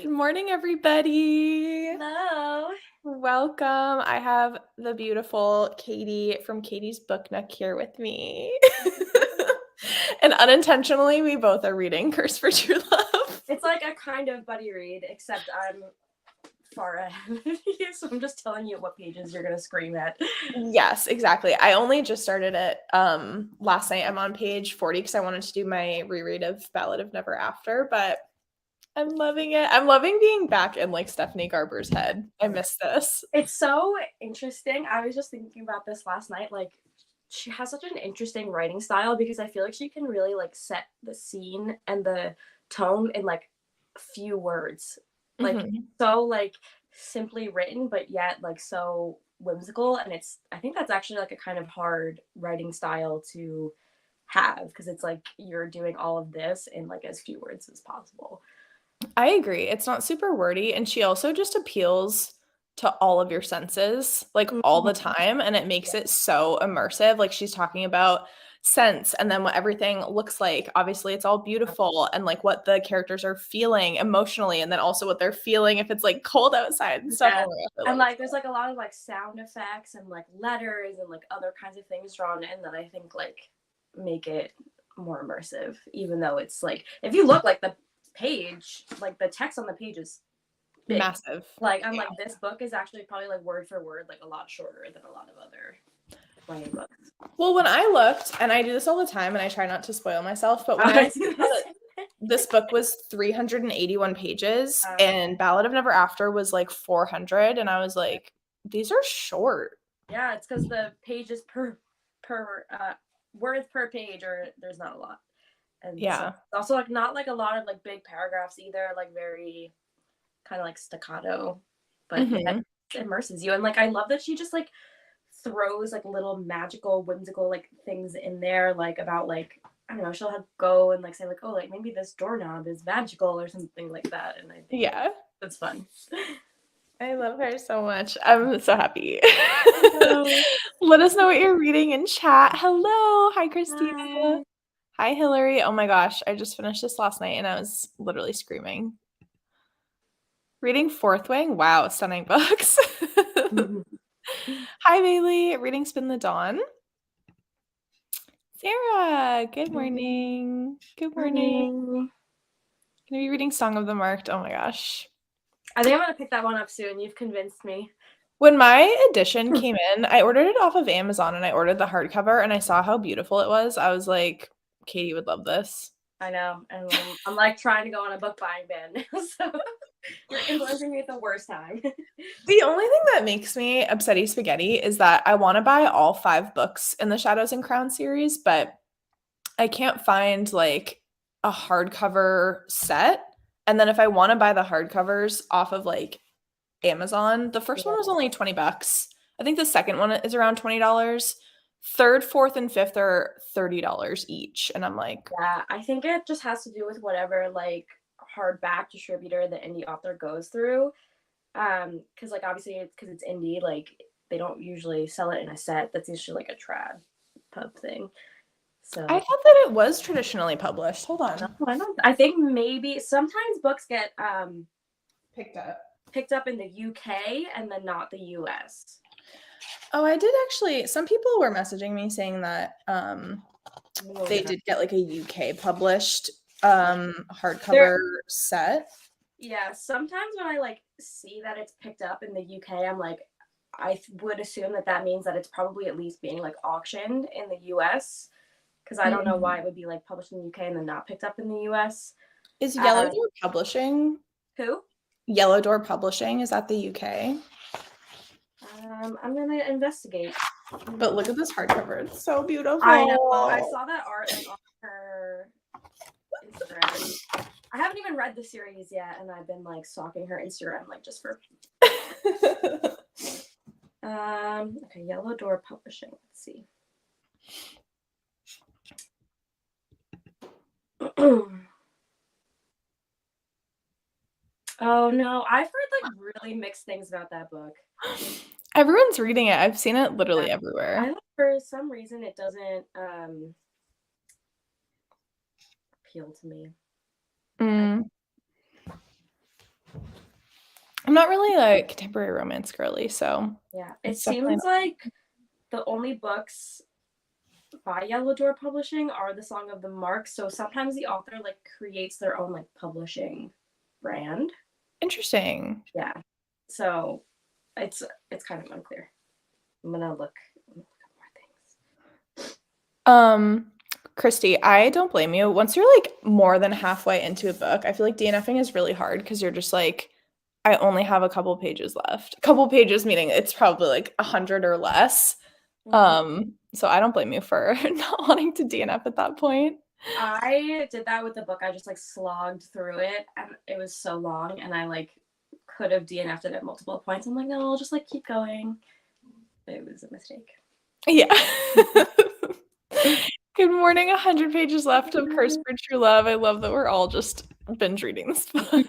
Good morning, everybody. Hello. Welcome. I have the beautiful Katie from Katie's Book Nook here with me. And unintentionally, we both are reading Curse for True Love. It's like a kind of buddy read, except I'm far ahead of you, so I'm just telling you what pages you're gonna scream at. Yes, exactly. I only just started it last night. I'm on page 40 because I wanted to do my reread of Ballad of Never After, but I'm loving it. I'm loving being back in like Stephanie Garber's head. I miss this. It's so interesting. I was just thinking about this last night. Like, she has such an interesting writing style because I feel like she can really like set the scene and the tone in like few words. Like, Mhm. so like simply written, but yet like so whimsical. And I think that's actually like a kind of hard writing style to have because it's like you're doing all of this in like as few words as possible. I agree. It's not super wordy, and she also just appeals to all of your senses, like, all the Mhm. time, and it makes Yeah. it so immersive. Like, she's talking about scents and then what everything looks like. Obviously, it's all beautiful and, like, what the characters are feeling emotionally, and then also what they're feeling if it's, like, cold outside and stuff. Yeah. Oh my gosh, I And love it like so there's like a lot of like sound effects and like letters and like other kinds of things drawn in that I think like make it more immersive, even though it's like if you look like the page, like the text on the page is big. massive. Like I'm Yeah. like this book is actually probably like word for word like a lot shorter than a lot of other YA books. Well, when I looked, and I do this all the time, and I try not to spoil myself, but when I I saw that this book was 381 pages uh, and Ballad of Never After was like 400, and I was like, these are short. yeah, it's because the pages per words per page or there's not a lot. And so Yeah. it's also like not like a lot of like big paragraphs either, like very kind of like staccato, but yeah, Mhm. it immerses you. And like I love that she just like throws like little magical, whimsical like things in there, like about like I don't know, she'll have go and like say like, oh, like maybe this doorknob is magical or something like that. And I think Yeah. that's fun. I love her so much. I'm so happy. Hello. Let us know what you're reading in chat. Hello. Hi, Christina. Hi. Hi, Hillary. Oh my gosh. I just finished this last night and I was literally screaming. Reading Fourth Wing. Wow. Stunning books. Hi, Bailey. Reading Spin the Dawn. Sarah, good morning. Good morning. Morning. Gonna be reading Song of the Marked. Oh my gosh. I think I'm gonna pick that one up soon. You've convinced me. When my edition came in, I ordered it off of Amazon and I ordered the hardcover and I saw how beautiful it was. I was like, Katie would love this. I know, and I'm like trying to go on a book buying ban now, so you're influencing me at the worst time. The only thing that makes me upsetty spaghetti is that I want to buy all 5 books in the Shadows and Crown series, but I can't find like a hardcover set. And then if I want to buy the hardcovers off of like Amazon, the first one Yeah. was only 20 bucks. I think the second one is around $20. Third, fourth, and fifth are $30 each. And I'm like, Yeah, I think it just has to do with whatever like hardback distributor the indie author goes through. Because like obviously because it's indie, like they don't usually sell it in a set. That's usually like a trad pub thing. I So thought that it was traditionally published. Hold no, on. I don't. I think maybe sometimes books get Picked up. picked up in the UK and then not the US. Oh, I did actually. Some people were messaging me saying that Oh, they yeah. did get like a UK published There hardcover set. Yeah, sometimes when I like see that it's picked up in the UK, I'm like, would assume that that means that it's probably at least being like auctioned in the US because I don't know Mhm. why it would be like published in the UK and then not picked up in the US. Is Yellow Um, Door Publishing? who? Yellow Door Publishing is that the UK? I'm gonna investigate. But look at this hardcover. It's so I know. I beautiful. saw that art like on her Instagram. I haven't even read the series yet, and I've been like stalking her Instagram like just for. Okay, Yellow Door Publishing. Let's see. Oh no, I've heard like really mixed things about that book. Everyone's reading it. I've seen it Yeah. literally everywhere. For some reason it doesn't appeal to me. I, Mm. I'm not really a contemporary romance girly, so Yeah, it it's definitely seems like the only books by Yellow Door Publishing are the Song of the Mark. So sometimes the author like creates their own like publishing brand. interesting. Yeah. So it's kind of unclear. I'm gonna look up more things. Christy, I don't blame you. Once you're like more than halfway into a book, I feel like DNFing is really hard because you're just like, I only have a couple pages left. A couple pages meaning it's probably like 100 or less. So I don't blame you for not wanting to DNF at that point. I did that with the book. I just like slogged through it and it was so long and I like could have DNF'd it at multiple points. I'm like, no, I'll just like keep going. It was a mistake. Yeah. Good morning, 100 pages left of Curse for True Love. I love that we're all just binge reading this book.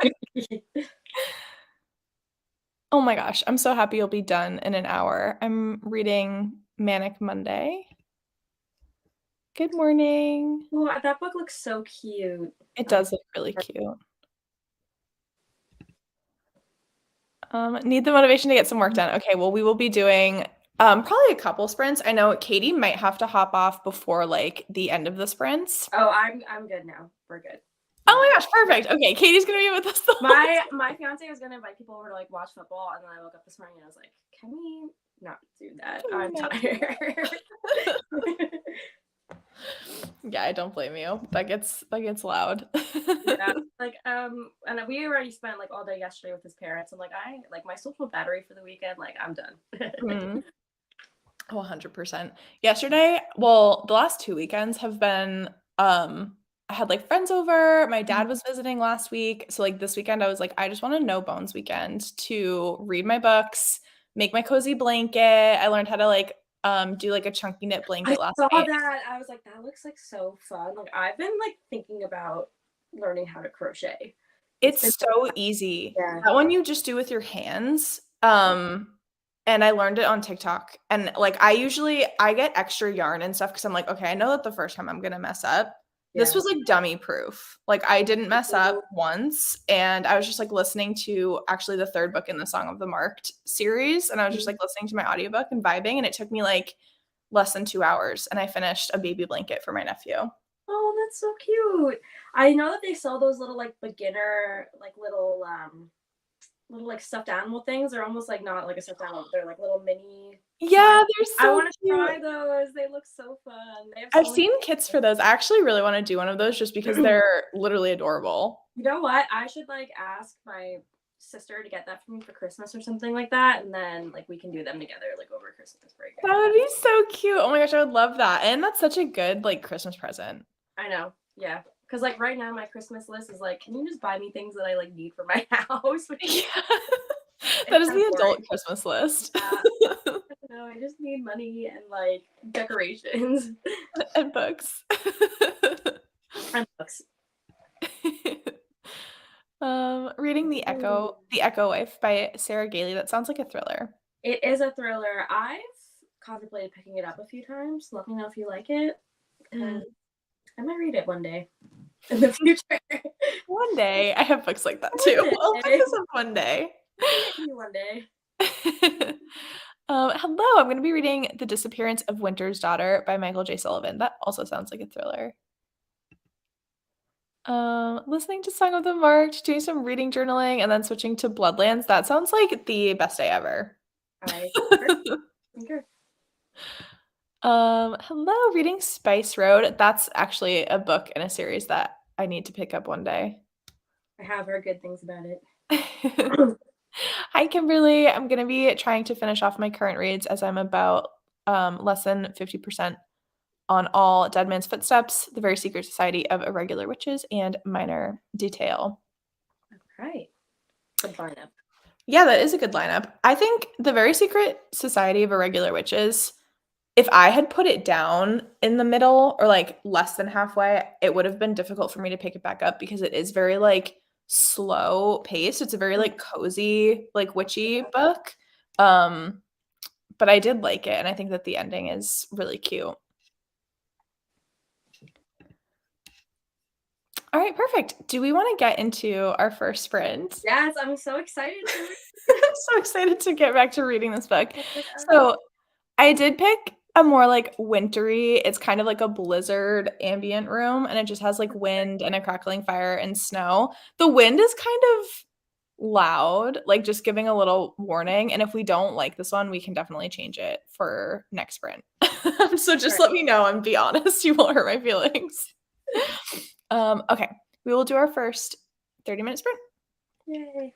Oh my gosh, I'm so happy you'll be done in an hour. I'm reading Manic Monday. Good morning. Oh, that book looks so cute. It does look really cute. Need the motivation to get some work done. Okay, well, we will be doing probably a couple sprints. I know Katie might have to hop off before like the end of the sprints. Oh, I'm good now. We're good. Oh my gosh, perfect. Okay, Katie's gonna be with us. My fiance was gonna invite people over to like watch football, and then I woke up this morning and I was like, "Can we not do that? I'm tired." Yeah, I don't blame you. That gets loud. Yeah, like and we already spent like all day yesterday with his parents. I'm like, I like my social battery for the weekend. Like I'm done. Oh, 100%. Yesterday, well, the last 2 weekends have been I had like friends over. My dad was visiting last week. So like this weekend I was like I just want a no bones weekend to read my books, make my cozy blanket. I learned how to like do like a chunky knit blanket last I saw night. that. I was like, that looks like so fun. Like I've been like thinking about learning how to crochet. It's so easy. Yeah. That one you just do with your hands. And I learned it on TikTok. And like I get extra yarn and stuff because I'm like, okay, I know that the first time I'm gonna mess up. This was like dummy proof. Like I didn't mess up once. And I was just like listening to actually the third book in the Song of the Marked series. And I was just like listening to my audiobook and vibing. And it took me like less than 2 hours. And I finished a baby blanket for my nephew. Oh, that's so cute. I know that they sell those little like beginner, like little like stuffed animal things. They're almost like not like a stuffed animal. They're like little mini. Yeah, they're so I want to cute. try those. They look so fun. I've seen kits for those. I actually really want to do one of those just because they're literally adorable. You know what? I should like ask my sister to get that for me for Christmas or something like that, and then like we can do them together like over Christmas break. That would be so cute. Oh my gosh, I would love that. And that's such a good like Christmas present. I know. Yeah. Because like right now my Christmas list is like, can you just buy me things that I like need for my house? Yeah. That is the adult Christmas list. No, I just need money and like decorations. And books. And books. Reading The Echo Wife by Sarah Gailey. That sounds like a thriller. It is a thriller. I've contemplated picking it up a few times. Let me know if you like it. I might read it one day in the future. One day. I have books like that too. I'll pick this up one day. One day. Hello, I'm going to be reading The Disappearance of Winter's Daughter by Michael J. Sullivan. That also sounds like a thriller. Listening to Song of the March, doing some reading journaling, and then switching to Bloodlands. That sounds like the best day ever. Okay. Hello, reading Spice Road. That's actually a book in a series that I need to pick up one day. I have heard good things about it. Hi, Kimberly. I'm going to be trying to finish off my current reads as I'm about less than 50% on all Dead Man's Footsteps, The Very Secret Society of Irregular Witches, and Minor Detail. All right. Good lineup. Yeah, that is a good lineup. I think The Very Secret Society of Irregular Witches, if I had put it down in the middle or like less than halfway, it would have been difficult for me to pick it back up because it is very like slow paced. It's a very like cozy, like witchy book. But I did like it, and I think that the ending is really cute. All right, perfect. Do we want to get into our first sprint? Yes, I'm so excited to read. I'm so excited to get back to reading this book. Oh my God. So I did pick a more like wintry, it's kind of like a blizzard ambient room, and it just has like wind and a crackling fire and snow. The wind is kind of loud, like just giving a little warning. And if we don't like this one, we can definitely change it for next sprint. So just let me know and be honest. You won't hurt my feelings. Okay, we will do our first 30-minute sprint. Yay.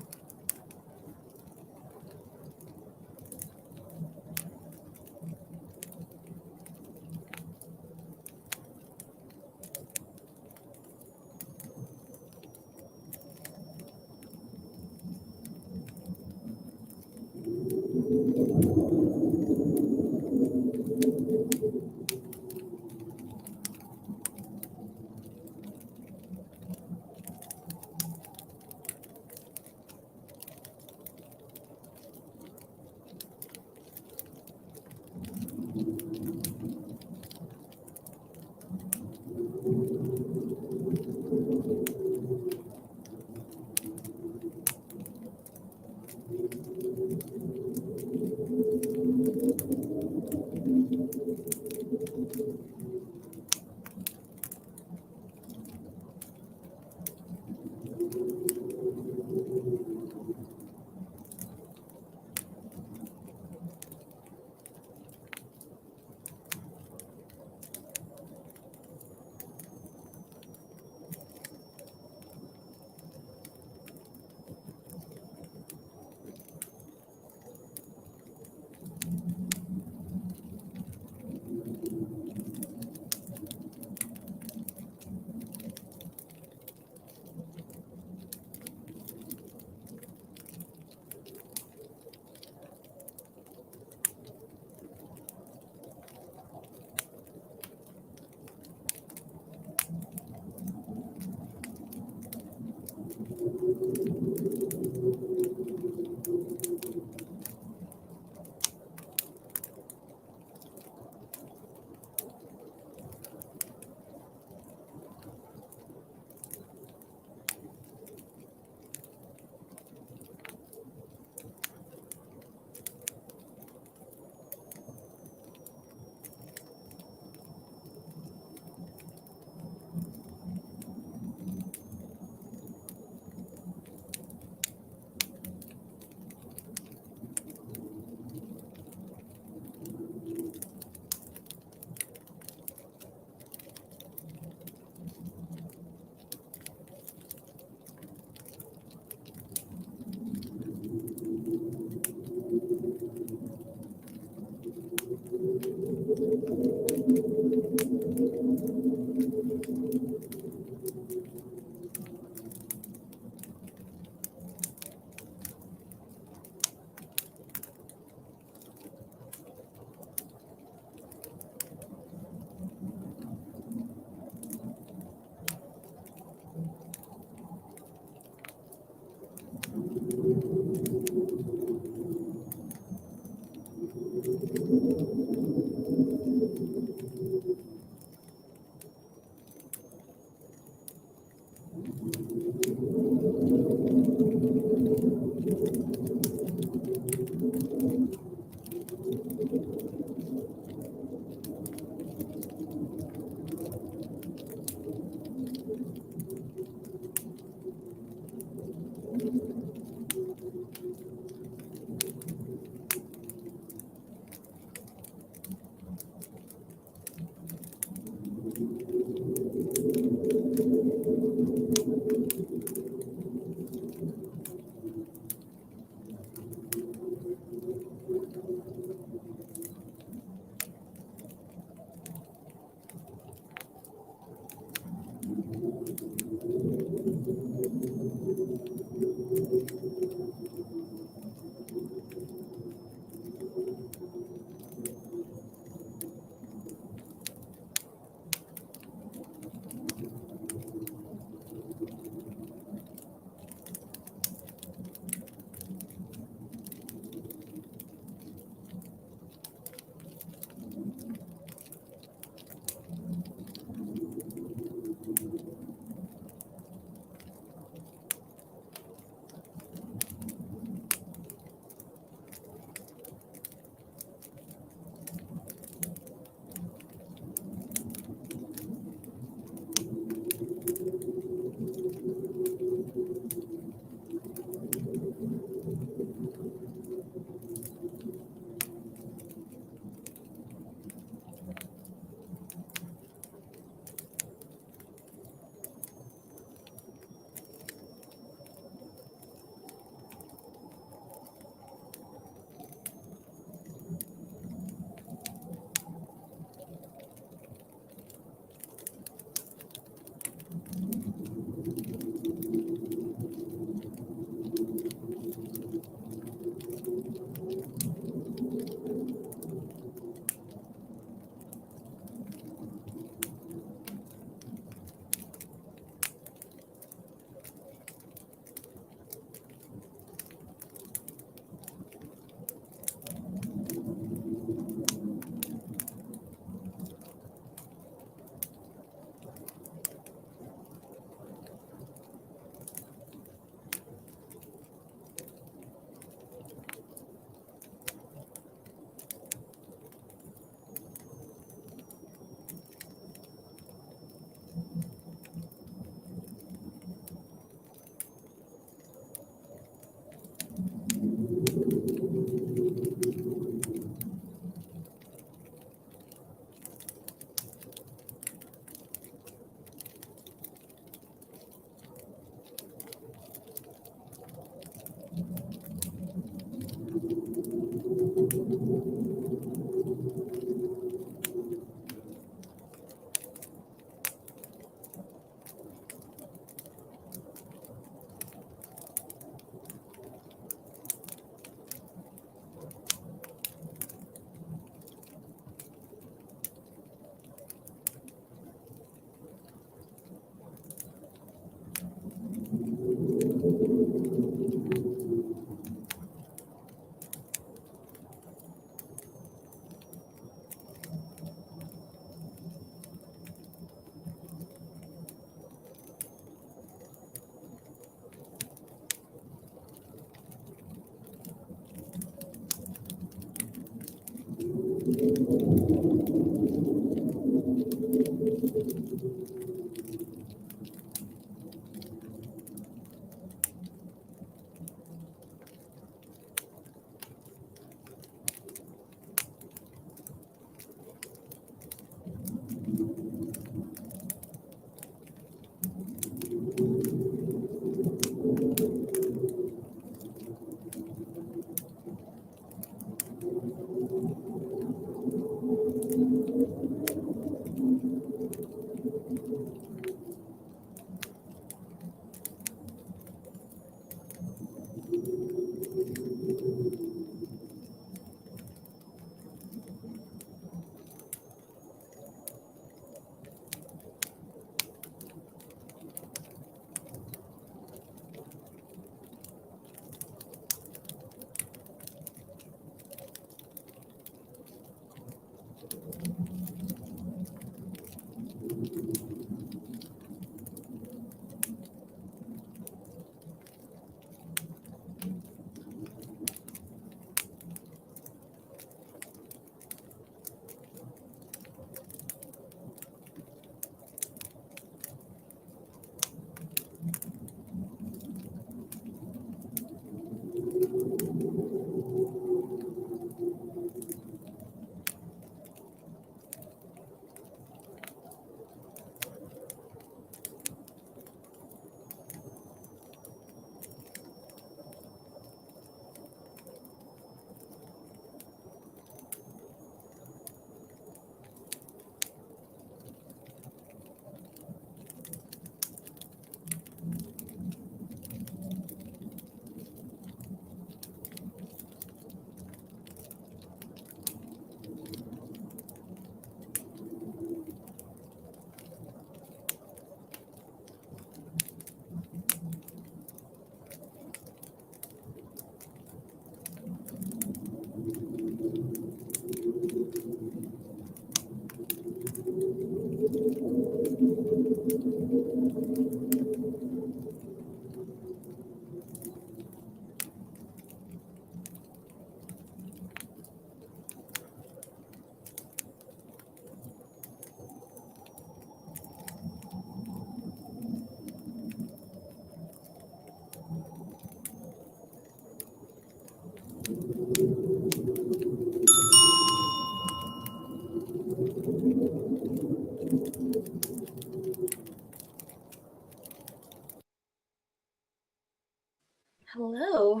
Hello.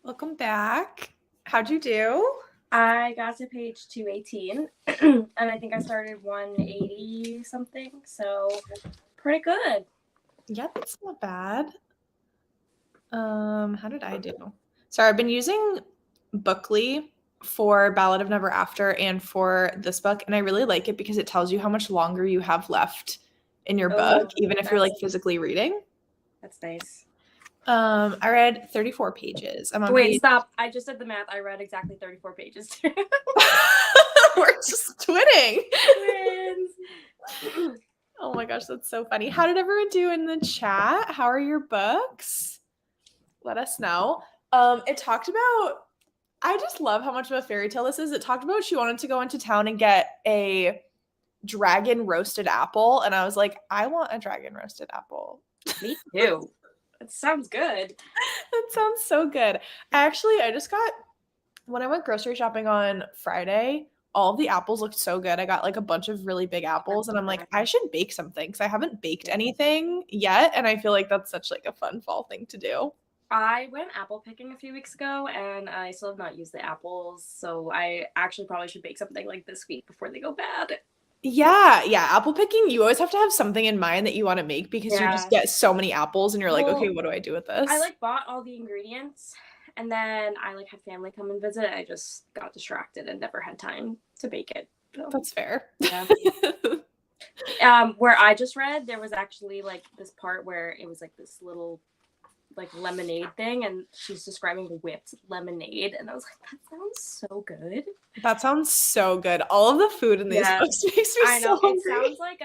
Welcome back. How'd you do? I got to page 218, and I think I started 180 something, so pretty good. Yeah, that's not bad. How did I do? Sorry, I've been using Bookly for Ballad of Never After and for this book, and I really like it because it tells you how much longer you have left in your book, even if you're like physically reading. That's nice. I read 34 pages. I'm on Wait, page. stop. I just did the math. I read exactly 34 pages too. We're just twinning. Twins. Oh my gosh, that's so funny. How did everyone do in the chat? How are your books? Let us know. It talked about, I just love how much of a fairy tale this is. It talked about she wanted to go into town and get a dragon roasted apple. And I was like, I want a dragon roasted apple. Me too. That sounds good. That sounds so good. I just got, when I went grocery shopping on Friday, all of the apples looked so good. I got like a bunch of really big apples and I'm like, I should bake something because I haven't baked anything yet. And I feel like that's such like a fun fall thing to do. I went apple picking a few weeks ago and I still have not used the apples. So I actually probably should bake something like this week before they go bad. Yeah. Apple picking, you always have to have something in mind that you want to make because you just get so many apples and you're like, okay, what do I do with this? I like bought all the ingredients and then I like had family come and visit. I just got distracted and never had time to bake it. So. That's fair. Yeah. Where I just read, there was actually like this part where it was like this little like lemonade thing and she's describing whipped lemonade and I was like, that sounds so good. That sounds so good. All of the food in these books makes me so hungry. It sounds like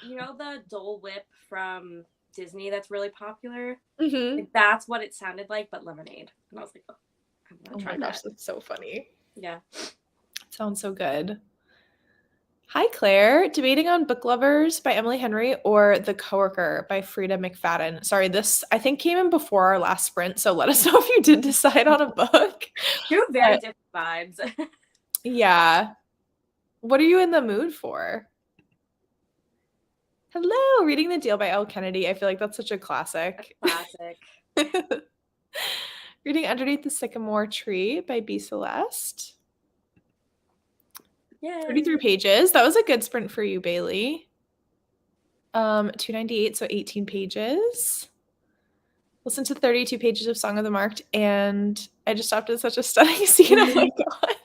you know the Dole Whip from Disney that's really popular? Mm-hmm. Like, that's what it sounded like, but lemonade. And I was like, oh my gosh, that's so funny. Yeah. Sounds so good. Hi, Claire. Debating on Book Lovers by Emily Henry or The Coworker by Frida McFadden. Sorry, this I think came in before our last sprint, so let us know if you did decide on a book. Two very different vibes. Yeah. What are you in the mood for? Hello, Reading the Deal by Elle Kennedy. I feel like that's such a classic. Reading Underneath the Sycamore Tree by B. Celeste. Yay. 33 pages. That was a good sprint for you, Bailey. 298, so 18 pages. Listen to 32 pages of Song of the Marked, and I just stopped at such a stunning scene. Oh my god.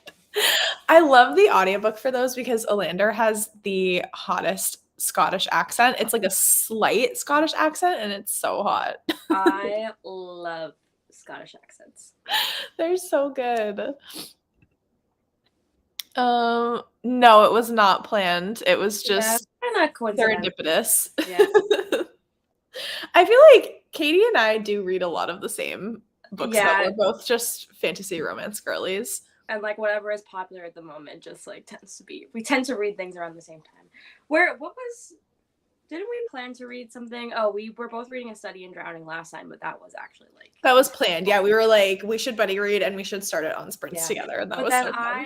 I love the audiobook for those because Olander has the hottest Scottish accent. It's like a slight Scottish accent, and it's so hot. I love Scottish accents. They're so good. No, it was not planned. It was just serendipitous. Yeah. I feel like Katie and I do read a lot of the same books that we're both just fantasy romance girlies. And like whatever is popular at the moment just like tends to be, we tend to read things around the same time. Didn't we plan to read something? Oh, we were both reading A Study in Drowning last time, but that was actually like... That was planned. Yeah, we were like, we should buddy read and we should start it on sprints together. And that was so fun.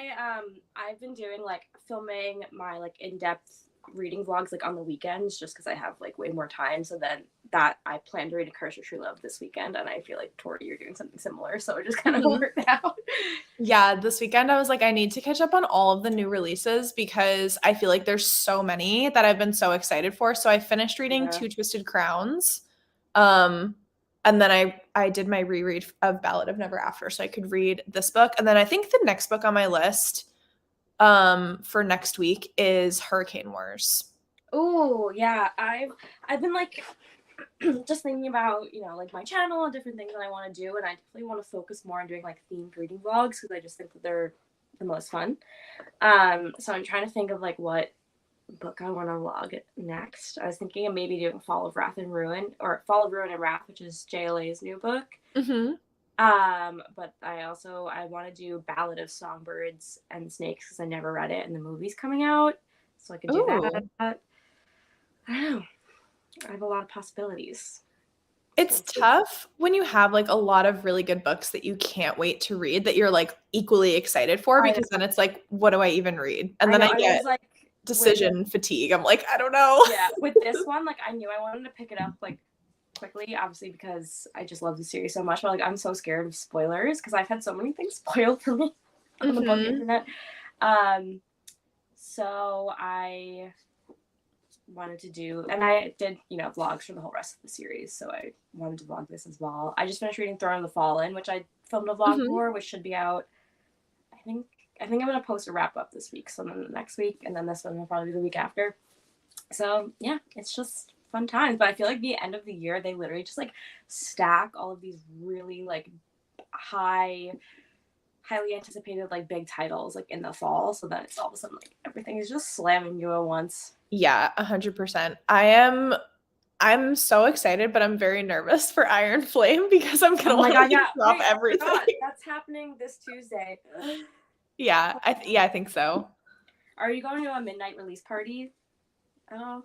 I've been doing like filming my like in-depth reading vlogs like on the weekends just because I have like way more time. So then that I plan to read A Curse of True Love this weekend. And I feel like, Tori, you're doing something similar. So it just kind of worked out. Yeah, this weekend I was like, I need to catch up on all of the new releases because I feel like there's so many that I've been so excited for. So I finished reading Two Twisted Crowns. And then I did my reread of Ballad of Never After so I could read this book. And then I think the next book on my list for next week is Hurricane Wars. Oh, yeah. I've been like just thinking about, you know, like my channel and different things that I want to do. And I definitely want to focus more on doing like themed reading vlogs because I just think that they're the most fun. So I'm trying to think of like what book I want to vlog next. I was thinking of maybe doing Fall of Wrath and Ruin, or Fall of Ruin and Wrath, which is JLA's new book. Mm-hmm. But I want to do Ballad of Songbirds and Snakes because I never read it and the movie's coming out, so I could do that. Ooh. I don't know. I have a lot of possibilities. It's tough when you have like a lot of really good books that you can't wait to read that you're like equally excited for, because then it's like, what do I even read? And then I I get was like decision fatigue. I'm like, I don't know. Yeah, with this one, like I knew I wanted to pick it up like quickly, obviously because I just love the series so much. But like I'm so scared of spoilers because I've had so many things spoiled for me on the book internet. So I wanted to do, and I did, vlogs for the whole rest of the series. So I wanted to vlog this as well. I just finished reading Throne of the Fallen, which I filmed a vlog for, which should be out. I think I'm gonna post a wrap up this week, so then the next week, and then this one will probably be the week after. So yeah, it's just fun times. But I feel like the end of the year, they literally just like stack all of these really like highly anticipated like big titles like in the fall. So then it's all of a sudden like everything is just slamming you at once. Yeah, 100%. I'm so excited, but I'm very nervous for Iron Flame because I'm gonna want to drop everything. That's happening this Tuesday. Yeah, I think so. Are you going to a midnight release party? Oh,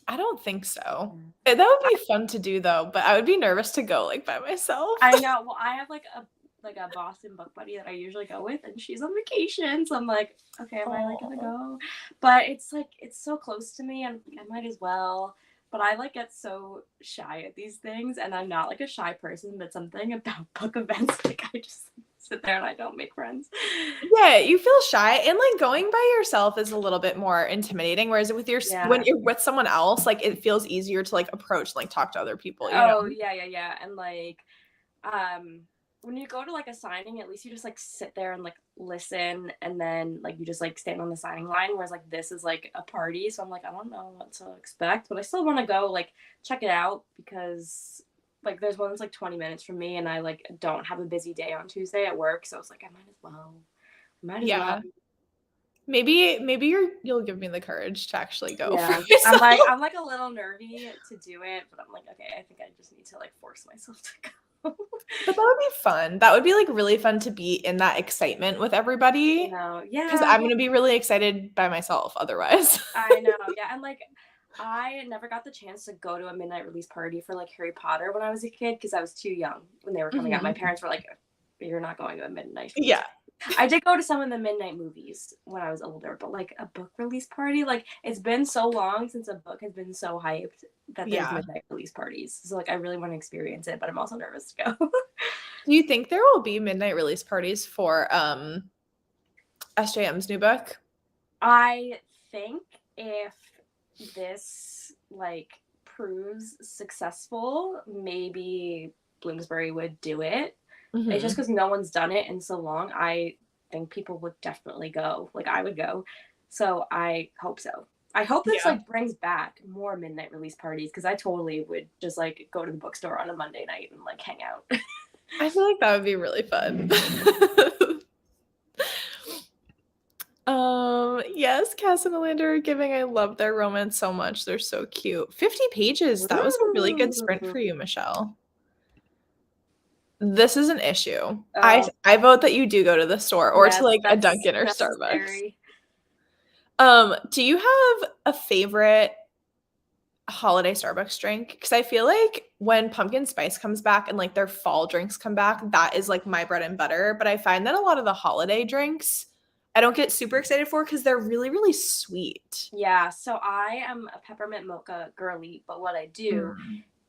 I don't think so. That would be fun to do though, but I would be nervous to go like by myself. I know. Well, I have like a Boston book buddy that I usually go with, and she's on vacation, so I'm like, okay, am I like gonna go? But it's like it's so close to me, and I might as well. But I like get so shy at these things, and I'm not like a shy person, but something about book events, like I just sit there and I don't make friends. Yeah, you feel shy, and like going by yourself is a little bit more intimidating, whereas with when you're with someone else, like it feels easier to like approach and like talk to other people, you know? Yeah. And like when you go to like a signing, at least you just like sit there and like listen, and then like you just like stand on the signing line, whereas like this is like a party, so I'm like, I don't know what to expect, but I still want to go like check it out because like there's one that's like 20 minutes from me, and I like don't have a busy day on Tuesday at work, so it's like I might as well. Maybe you'll give me the courage to actually go. Yeah, I'm like a little nervy to do it, but I'm like, okay, I think I just need to like force myself to go. But that would be fun. That would be like really fun to be in that excitement with everybody. Yeah. Because I'm gonna be really excited by myself otherwise. I know, yeah. And like I never got the chance to go to a midnight release party for like Harry Potter when I was a kid because I was too young when they were coming out. My parents were like, you're not going to a midnight release. Yeah. I did go to some of the midnight movies when I was older, but like a book release party, like it's been so long since a book has been so hyped that there's midnight release parties. So like I really want to experience it, but I'm also nervous to go. Do you think there will be midnight release parties for SJM's new book? I think if this like proves successful, maybe Bloomsbury would do it. It's just because no one's done it in so long. I think people would definitely go. Like I would go. So I hope so. I hope this like brings back more midnight release parties because I totally would just like go to the bookstore on a Monday night and like hang out. I feel like that would be really fun. Yes, Cass and Melinda are giving. I love their romance so much. They're so cute. 50 pages. That was a really good sprint for you, Michelle. This is an issue. I vote that you do go to the store or to like a Dunkin' or Starbucks. Do you have a favorite holiday Starbucks drink? Because I feel like when pumpkin spice comes back and like their fall drinks come back, that is like my bread and butter. But I find that a lot of the holiday drinks I don't get super excited for because they're really, really sweet. Yeah, so I am a peppermint mocha girly, but what I do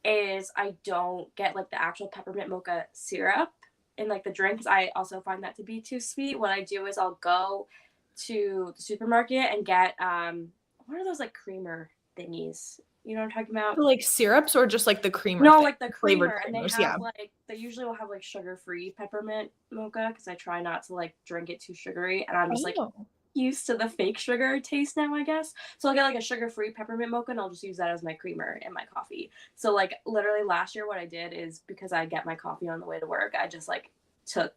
is I don't get like the actual peppermint mocha syrup in like the drink because I also find that to be too sweet. What I do is I'll go to the supermarket and get what are those like creamer thingies? You know what I'm talking about? Like syrups or just like the creamer? No, like the creamer, and they have like they usually will have like sugar-free peppermint mocha because I try not to like drink it too sugary, and I'm just like used to the fake sugar taste now, I guess. So I'll get like a sugar-free peppermint mocha and I'll just use that as my creamer in my coffee. So like literally last year what I did is because I get my coffee on the way to work, I just like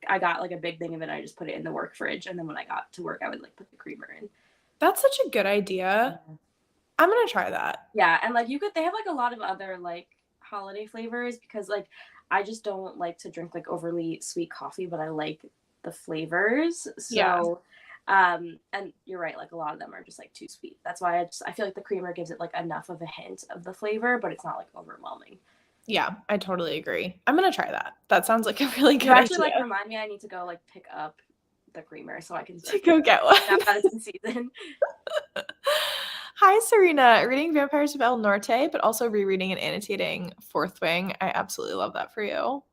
I got like a big thing of it and I just put it in the work fridge, and then when I got to work I would like put the creamer in. That's such a good idea. I'm gonna try that. Yeah, and like they have like a lot of other like holiday flavors because like I just don't like to drink like overly sweet coffee, but I like the flavors. Yeah. So and you're right, like a lot of them are just like too sweet. That's why I feel like the creamer gives it like enough of a hint of the flavor, but it's not like overwhelming. Yeah, I totally agree. I'm gonna try that. That sounds like a really You good actually like idea remind me I need to go like pick up the creamer so I can to start go drinking get now one. that it's in season. Hi, Serena. Reading Vampires of El Norte, but also rereading and annotating Fourth Wing. I absolutely love that for you.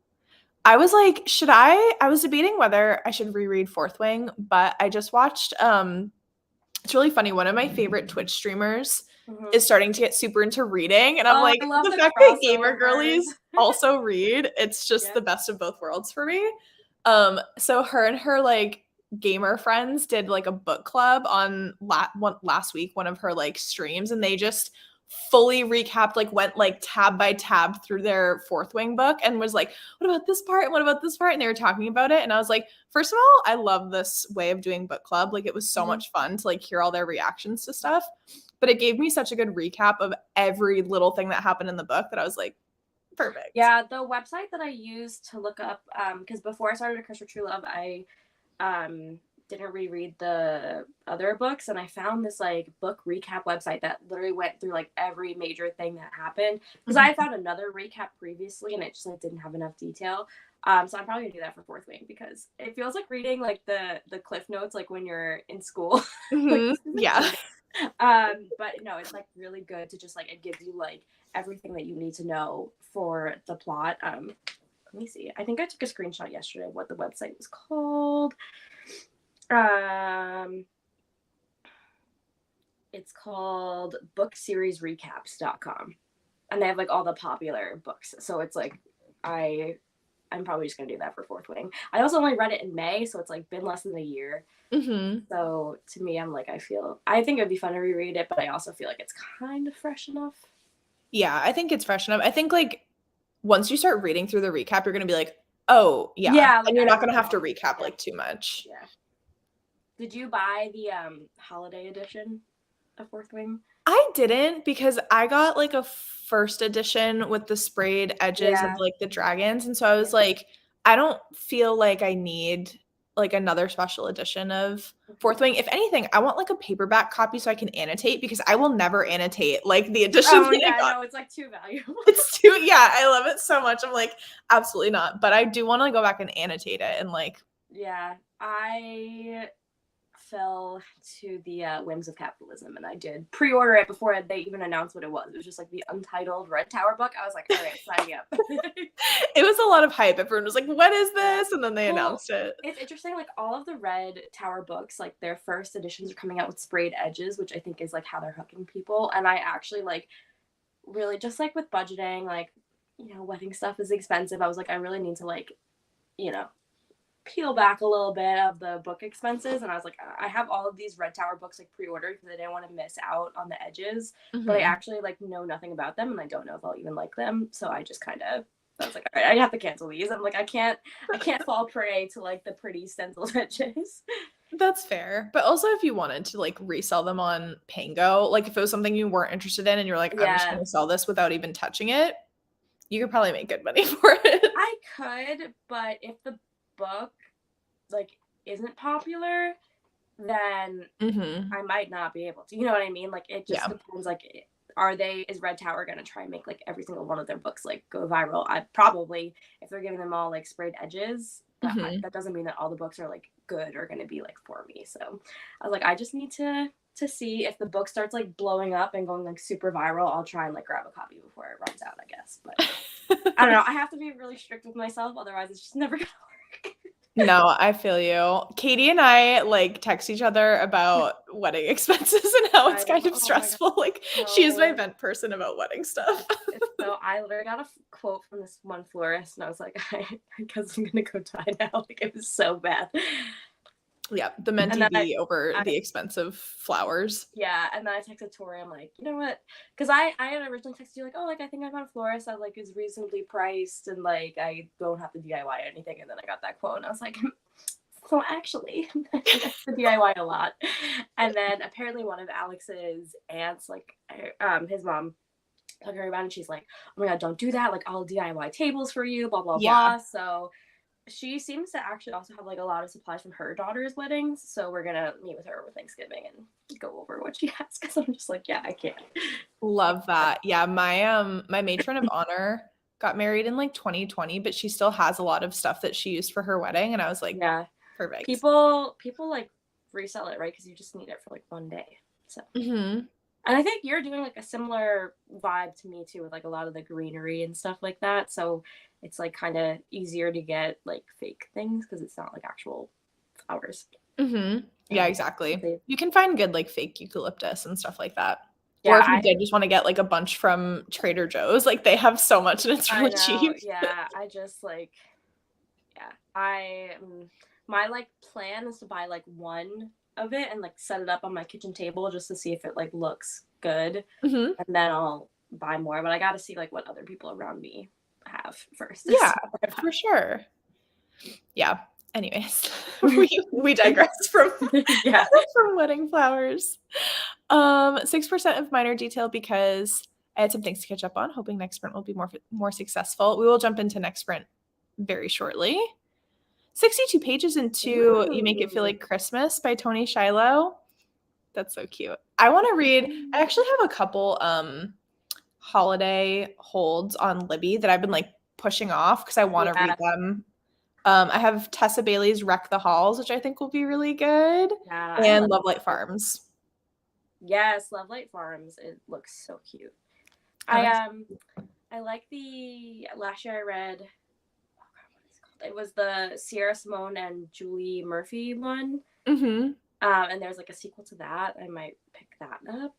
I was like, should I was debating whether I should reread Fourth Wing, but I just watched it's really funny. One of my favorite Twitch streamers Mm-hmm. is starting to get super into reading, and I'm Oh, like, I love the the fact that gamer crossovers. girlies also read, it's just Yeah. the best of both worlds for me. So her and her like gamer friends did like a book club on last week, one of her like streams, and they just fully recapped, like went like tab by tab through their Fourth Wing book and was like, what about this part and what about this part, and they were talking about it, and I was like, first of all, I love this way of doing book club. Like it was so Mm-hmm. much fun to like hear all their reactions to stuff, but it gave me such a good recap of every little thing that happened in the book that I was like, perfect. Yeah, the website that I used to look up, because before I started A Curse for True Love, I didn't reread the other books, and I found this like book recap website that literally went through like every major thing that happened. Because I found another recap previously, and it just like didn't have enough detail. So I'm probably gonna do that for Fourth Wing because it feels like reading like the cliff notes like when you're in school. Like this is Yeah. cheating. But no, it's like really good to just like it gives you like everything that you need to know for the plot. Let me see. I think I took a screenshot yesterday of what the website was called. It's called bookseriesrecaps.com. And they have like all the popular books. So it's like I'm probably just gonna do that for Fourth Wing. I also only read it in May, so it's like been less than a year. So to me, I'm like, I think it would be fun to reread it, but I also feel like it's kind of fresh enough. Yeah, I think it's fresh enough. I think like once you start reading through the recap, you're gonna be like, oh yeah. Yeah, And like you're I not gonna remember have to all this. recap Yeah. like too much. Yeah. Did you buy the holiday edition of Fourth Wing? I didn't because I got like a first edition with the sprayed edges of Yeah. like the dragons. And so I was Yeah. like, I don't feel like I need like another special edition of Fourth Wing. If anything, I want like a paperback copy so I can annotate because I will never annotate like the edition Oh that I yeah, got. no, it's like too valuable. It's too, yeah, I love it so much. I'm like, absolutely not. But I do want to go back and annotate it and like, Yeah, I fell to the whims of capitalism, and I did pre-order it before they even announced what it was. It was just like the Untitled Red Tower book. I was like, all right, sign me up. it was a lot of hype. Everyone was like, what is this? And then they announced it. It's interesting, like all of the Red Tower books, like their first editions are coming out with sprayed edges, which I think is like how they're hooking people. And I actually like really just like with budgeting, like, wedding stuff is expensive. I was like, I really need to like, you know, peel back a little bit of the book expenses, and I was like, I have all of these Red Tower books like pre-ordered because I didn't want to miss out on the edges, but I actually like know nothing about them, and I don't know if I'll even like them, so I just kind of I was like, all right, I have to cancel these. I'm like, I can't fall prey to like the pretty stenciled edges. That's fair. But also if you wanted to like resell them on Pango, like if it was something you weren't interested in and you're like, I'm just Yeah, gonna sell this without even touching it, you could probably make good money for it. I could, but if the book like isn't popular, then I might not be able to. You know what I mean? Like it just depends. Like, is Red Tower gonna try and make like every single one of their books like go viral? I probably, if they're giving them all like sprayed edges, that doesn't mean that all the books are like good or gonna be like for me. So I was like, I just need to see if the book starts like blowing up and going like super viral. I'll try and like grab a copy before it runs out, I guess. But I don't know. I have to be really strict with myself, otherwise it's just never gonna work. No, I feel you. Katie and I like text each other about wedding expenses and how it's kind of stressful. Like she is my event person about wedding stuff. So I literally got a quote from this one florist, and I was like, I guess I'm gonna go die now. Like it was so bad. Yeah, the mentee be over the expensive flowers. Yeah, and then I texted Tori. I'm like, you know what? Because I had originally texted you like, oh, like I think I found a florist that like is reasonably priced and like I don't have to DIY anything. And then I got that quote, and I was like, So actually, I like to DIY a lot. And then apparently one of Alex's aunts, like his mom, took her around and she's like, "Oh my god, don't do that! Like I'll DIY tables for you, blah blah Yeah. blah." So she seems to actually also have like a lot of supplies from her daughter's weddings. So we're gonna meet with her over Thanksgiving and go over what she has because I'm just like, yeah, I can't. Love that. Yeah, my matron of honor got married in like 2020, but she still has a lot of stuff that she used for her wedding, and I was like, Yeah, perfect. people like resell it, right? Because you just need it for like one day. So. Hmm. And I think you're doing like a similar vibe to me too, with like a lot of the greenery and stuff like that. So it's like kind of easier to get like fake things because it's not like actual flowers. Hmm. Yeah, exactly. You can find good like fake eucalyptus and stuff like that. Or Yeah, if you did just want to get like a bunch from Trader Joe's, like they have so much and it's I really know. cheap. Yeah, I just like, yeah, my like plan is to buy like one of it and like set it up on my kitchen table just to see if it like looks good, Hmm. and then I'll buy more. But I got to see like what other people around me have first. Yeah, for sure. Yeah. Anyways, we digress from Yeah. from wedding flowers. 6% of minor detail because I had some things to catch up on, hoping next sprint will be more successful. We will jump into next sprint very shortly. 62 pages into You Make It Feel Like Christmas by Tony Shiloh. That's so cute. I want to read. I actually have a couple holiday holds on Libby that I've been like pushing off because I want to read them. I have Tessa Bailey's Wreck the Halls, which I think will be really good. Yeah, And Love Light Farms. Yes, Love Light Farms. It looks so cute. I like the last year I read. Oh God, what is it called? It was the Sierra Simone and Julie Murphy one. Mm-hmm. And there's like a sequel to that. I might pick that up.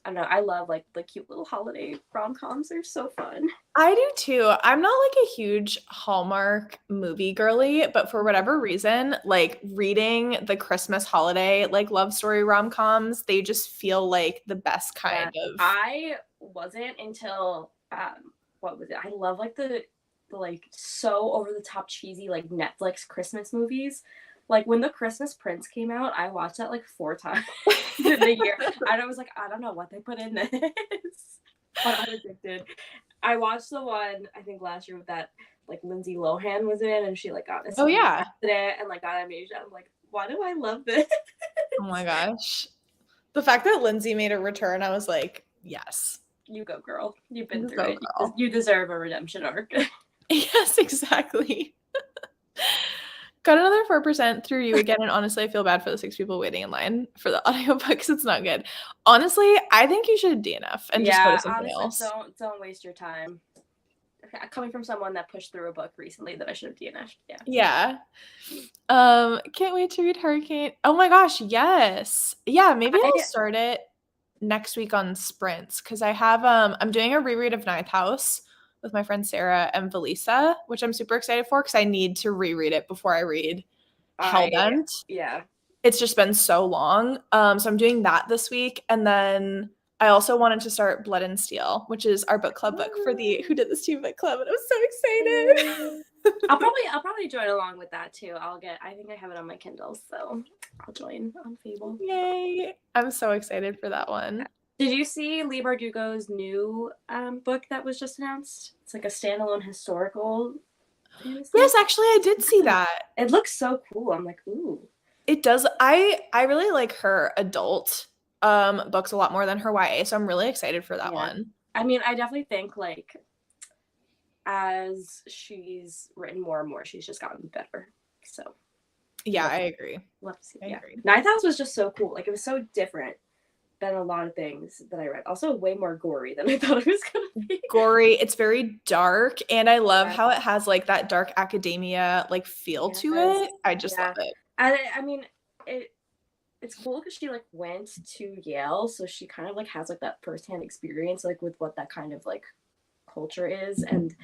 I don't know. I love like the cute little holiday rom-coms. They're so fun. I do too. I'm not like a huge Hallmark movie girly, but for whatever reason, like reading the Christmas holiday, like love story rom-coms, they just feel like the best kind of. I wasn't until what was it? I love like the like so over the top cheesy like Netflix Christmas movies. Like when The Christmas Prince came out, I watched that like 4 times in the year. And I was like, I don't know what they put in this. But I'm addicted. I watched the one I think last year with that like Lindsay Lohan was in, and she like got this accident and like got amnesia. I'm like, why do I love this? Oh my gosh. The fact that Lindsay made a return, I was like, yes. You go, girl. You've been through it. You deserve a redemption arc. Yes, exactly. Got another 4% through you again, and honestly, I feel bad for the 6 people waiting in line for the audiobooks. It's not good. Honestly, I think you should DNF and just go to something else. Don't waste your time. Coming from someone that pushed through a book recently that I should have DNF'd. Yeah. Can't wait to read Hurricane. Oh my gosh, yes. Yeah, maybe I'll start it next week on sprints because I have I'm doing a reread of Ninth House with my friend Sarah and Valisa, which I'm super excited for because I need to reread it before I read Hellbent. Yeah. It's just been so long. So I'm doing that this week. And then I also wanted to start Blood and Steel, which is our book club book for the Who Did This To You book club. And I was so excited. I'll probably join along with that too. I think I have it on my Kindle, so I'll join on Fable. Yay. I'm so excited for that one. Did you see Leigh Bardugo's new book that was just announced? It's like a standalone historical fantasy. Yes, actually, I did see that. It looks so cool. I'm like, ooh. It does. I really like her adult books a lot more than her YA, so I'm really excited for that one. I mean, I definitely think like as she's written more and more, she's just gotten better. So yeah, I agree. Love to see. I agree. Ninth House was just so cool. Like it was so different than a lot of things that I read. Also way more gory than I thought it was gonna be. Gory. It's very dark, and I love how it has like that dark academia like feel to it. I just love it. And I mean, it's cool because she like went to Yale, so she kind of like has like that firsthand experience like with what that kind of like culture is, and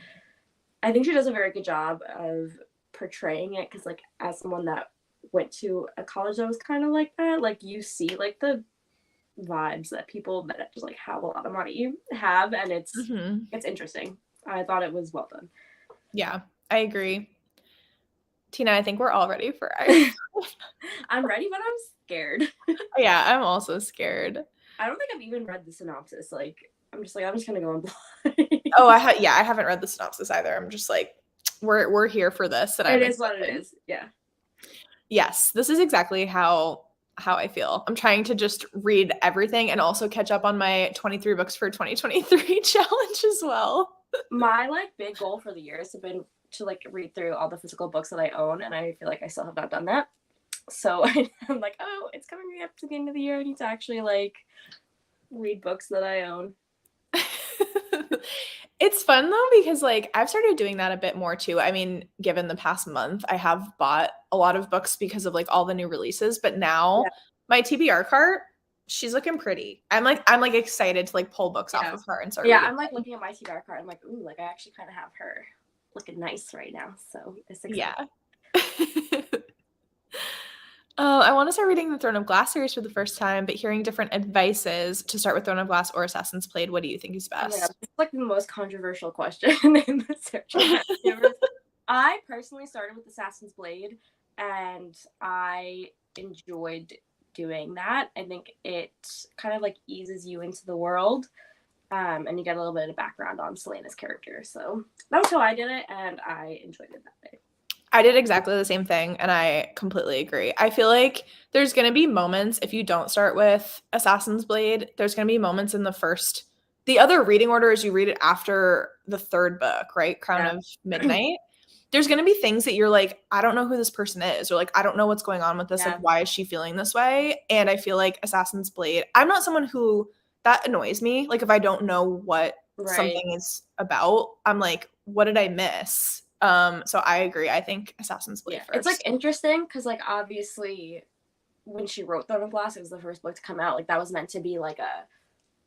I think she does a very good job of portraying it because like as someone that went to a college that was kind of like that, like you see like the vibes that people that just like have a lot of money have, and it's interesting. I thought it was well done. Yeah, I agree. Tina, I think we're all ready for our I'm ready, but I'm scared. Yeah, I'm also scared. I don't think I've even read the synopsis. Like, I'm just gonna go on blind. Oh, I haven't read the synopsis either. I'm just like, we're here for this, and It I'm is what it excited. is. Yeah. Yes, this is exactly how I feel. I'm trying to just read everything and also catch up on my 23 books for 2023 challenge as well. My like big goal for the year has been to like read through all the physical books that I own, and I feel like I still have not done that. So I'm like, oh, it's coming up to the end of the year. I need to actually like read books that I own. It's fun though because like I've started doing that a bit more too. I mean, given the past month, I have bought a lot of books because of like all the new releases, but now Yeah. my TBR cart, she's looking pretty. I'm excited to like pull books off Yeah. of her and start Yeah, reading. I'm like looking at my TBR card. I'm like, ooh, like I actually kind of have her looking nice right now. So it's exciting. Yeah. I want to start reading the Throne of Glass series for the first time, but hearing different advices to start with Throne of Glass or Assassin's Blade, what do you think is Oh my God, best? it's like the most controversial question in the search universe. I personally started with Assassin's Blade, and I enjoyed doing that. I think it kind of like eases you into the world, and you get a little bit of background on Selena's character. So that was how I did it, and I enjoyed it that way. I did exactly the same thing, and I completely agree. I feel like there's going to be moments, if you don't start with Assassin's Blade, there's going to be moments in the other reading order is you read it after the third book, right? Crown of Midnight. There's going to be things that you're like, I don't know who this person is, or like, I don't know what's going on with this. Yeah. Like, why is she feeling this way? And I feel like Assassin's Blade, I'm not someone who that annoys me. Like, if I don't know what something is about, I'm like, what did I miss? So I agree. I think Assassin's Blade first. It's like interesting because like obviously when she wrote Throne of Glass, it was the first book to come out. Like that was meant to be like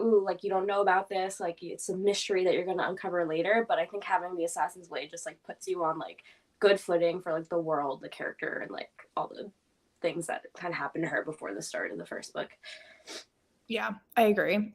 ooh, like you don't know about this, like it's a mystery that you're gonna uncover later. But I think having the Assassin's Blade just like puts you on like good footing for like the world, the character, and like all the things that kind of happened to her before the start of the first book. Yeah, I agree.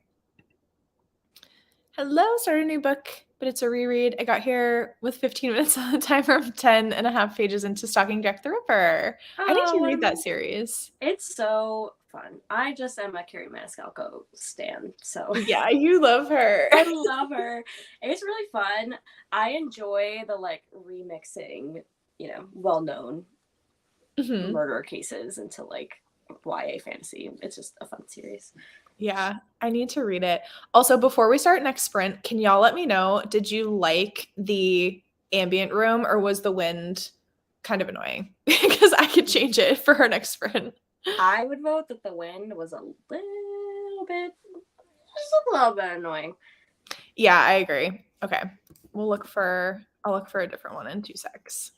Hello, started a new book, but it's a reread. I got here with 15 minutes on the timer. I'm 10 and a half pages into Stalking Jack the Ripper. I need to read that series. It's so fun. I just am a Carrie Maniscalco stan, so yeah, you love her. I love her. It's really fun. I enjoy the like remixing, well-known murder cases into like YA fantasy. It's just a fun series. Yeah, I need to read it. Also, before we start next sprint, can y'all let me know, did you like the ambient room or was the wind kind of annoying? Because I could change it for her next sprint. I would vote that the wind was a little bit annoying. Yeah, I agree. Okay. I'll look for a different one in 2 secs.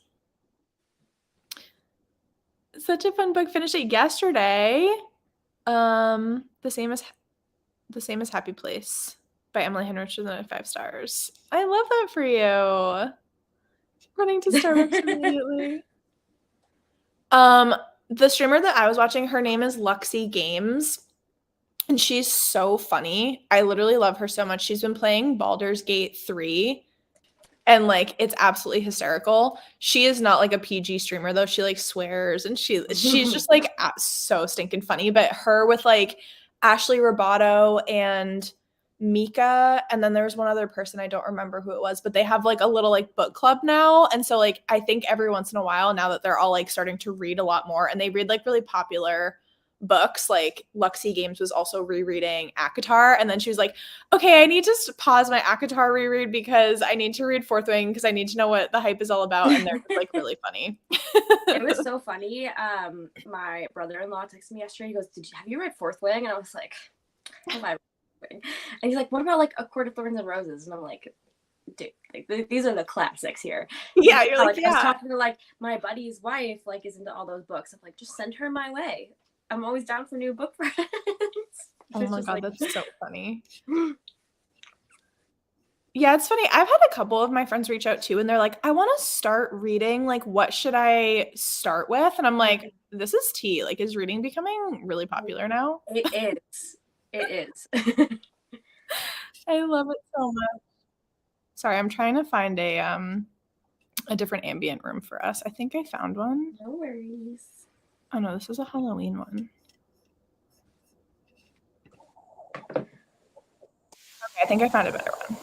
Such a fun book. Finished it yesterday. The same as Happy Place by Emily Henrich with 5 stars. I love that for you. Running to Starbucks immediately. The streamer that I was watching, her name is Luxy Games, and she's so funny. I literally love her so much. She's been playing Baldur's Gate 3, and like it's absolutely hysterical. She is not like a PG streamer though. She like swears, and she's just like so stinking funny. But her with like Ashley Roboto and Mika, and then there's one other person, I don't remember who it was, but they have like a little like book club now. And so like I think every once in a while, now that they're all like starting to read a lot more and they read like really popular books, like Luxy Games was also rereading ACOTAR, and then she was like, okay, I need to pause my ACOTAR reread because I need to read Fourth Wing because I need to know what the hype is all about, and they're just like really funny. It was so funny. My brother-in-law texted me yesterday. He goes, have you read Fourth Wing? And I was like, have I read Fourth Wing? And he's like, what about like A Court of Thorns and Roses? And I'm like, dude, like, these are the classics here. Yeah, you're like, I was talking to like my buddy's wife, like is into all those books. I'm like, just send her my way. I'm always down for new book friends. Oh my God, that's so funny. Yeah, it's funny. I've had a couple of my friends reach out too, and they're like, I want to start reading. Like, what should I start with? And I'm like, this is tea. Like, is reading becoming really popular now? It is. It is. I love it so much. Sorry, I'm trying to find a different ambient room for us. I think I found one. No worries. Oh no, this is a Halloween one. Okay, I think I found a better one.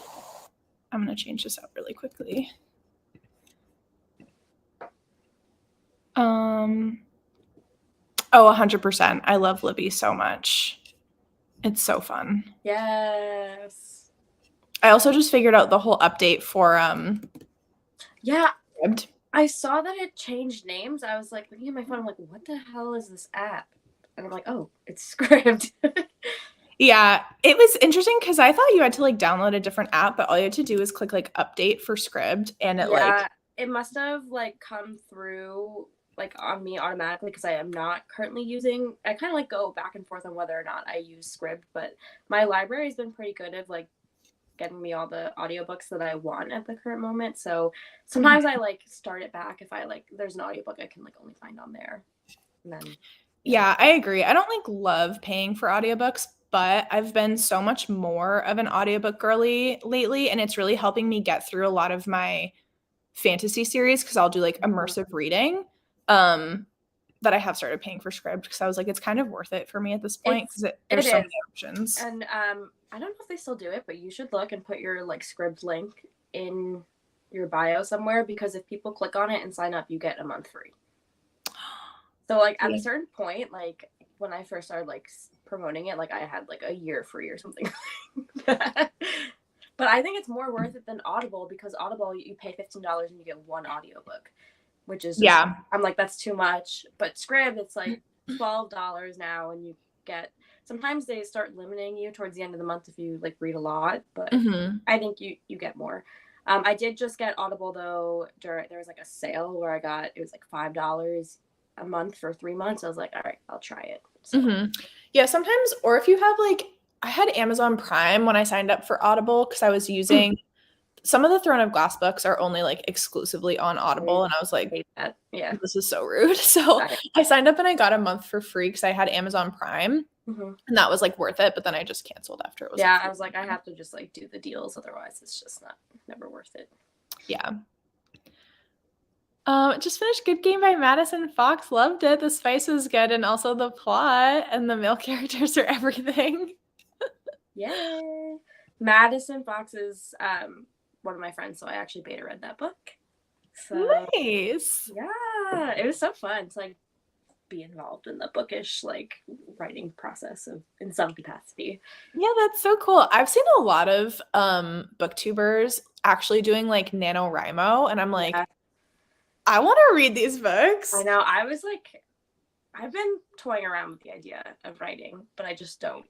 I'm going to change this up really quickly. Oh, 100%. I love Libby so much. It's so fun. Yes. I also just figured out the whole update for Yeah. Scribd. I saw that it changed names. I was like looking at my phone. I'm like, what the hell is this app? And I'm like, oh, it's Scribd. Yeah, it was interesting because I thought you had to like download a different app, but all you had to do is click like update for Scribd, and it like it must have like come through like on me automatically because I am not currently using. I kind of like go back and forth on whether or not I use Scribd, but my library has been pretty good of like getting me all the audiobooks that I want at the current moment. So sometimes I like start it back if I like there's an audiobook I can like only find on there. And then yeah, I agree. I don't like love paying for audiobooks, but I've been so much more of an audiobook girly lately, and it's really helping me get through a lot of my fantasy series because I'll do like immersive reading. That I have started paying for Scribd because I was like, it's kind of worth it for me at this point because there's so many options. And I don't know if they still do it, but you should look and put your like Scribd link in your bio somewhere because if people click on it and sign up, you get a month free. So like at a certain point, like when I first started like promoting it, like I had like a year free or something. But I think it's more worth it than Audible because Audible you pay $15 and you get one audiobook, which is just, I'm like that's too much. But Scribd it's like $12 now and you get sometimes they start limiting you towards the end of the month if you like read a lot, but I think you get more. I did just get Audible though there was like a sale where it was like $5 a month for 3 months. I was like, all right, I'll try it. So. Yeah, sometimes, or if you have like, I had Amazon Prime when I signed up for Audible because I was using some of the Throne of Glass books are only like exclusively on Audible, and I was like, yeah, this is so rude. So I signed up and I got a month for free because I had Amazon Prime, and that was like worth it. But then I just canceled after it was. Yeah, I was like, I have to just like do the deals, otherwise it's just never worth it. Yeah. Just finished Good Game by Madison Fox. Loved it. The spice was good, and also the plot and the male characters are everything. Yay! Madison Fox is one of my friends, so I actually beta read that book. So, nice. Yeah, it was so fun to like be involved in the bookish like writing process in some capacity. Yeah, that's so cool. I've seen a lot of booktubers actually doing like NaNoWriMo, and I'm like, I want to read these books. I know. I was like, I've been toying around with the idea of writing, but I just don't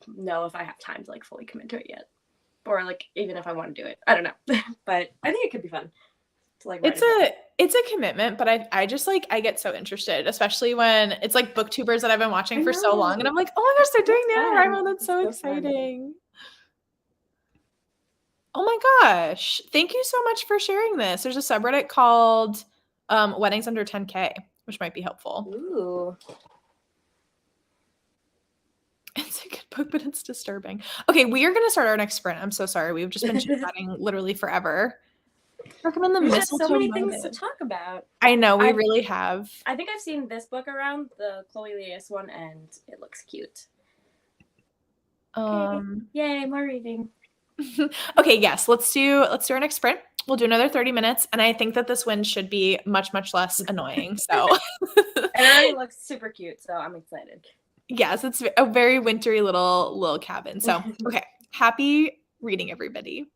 know if I have time to like fully commit to it yet, or like even if I want to do it. I don't know, but I think it could be fun. To, like, it's a commitment, but I just like I get so interested, especially when it's like booktubers that I've been watching for so long, and I'm like, oh my gosh, they're doing NaNoWriMo. That's so exciting. Fun. Oh my gosh. Thank you so much for sharing this. There's a subreddit called Weddings Under 10K, which might be helpful. Ooh. It's a good book, but it's disturbing. Okay, we are going to start our next sprint. I'm so sorry. We've just been chatting literally forever. Recommend the Mistletoe. So many things to talk about. I know, we really have. I think I've seen this book around, the Chloe Lias one, and it looks cute. Okay. Yay, more reading. Okay, yes, let's do our next sprint. We'll do another 30 minutes, and I think that this win should be much, much less annoying. So it already looks super cute, so I'm excited. Yes, it's a very wintry little cabin. So, okay, happy reading, everybody.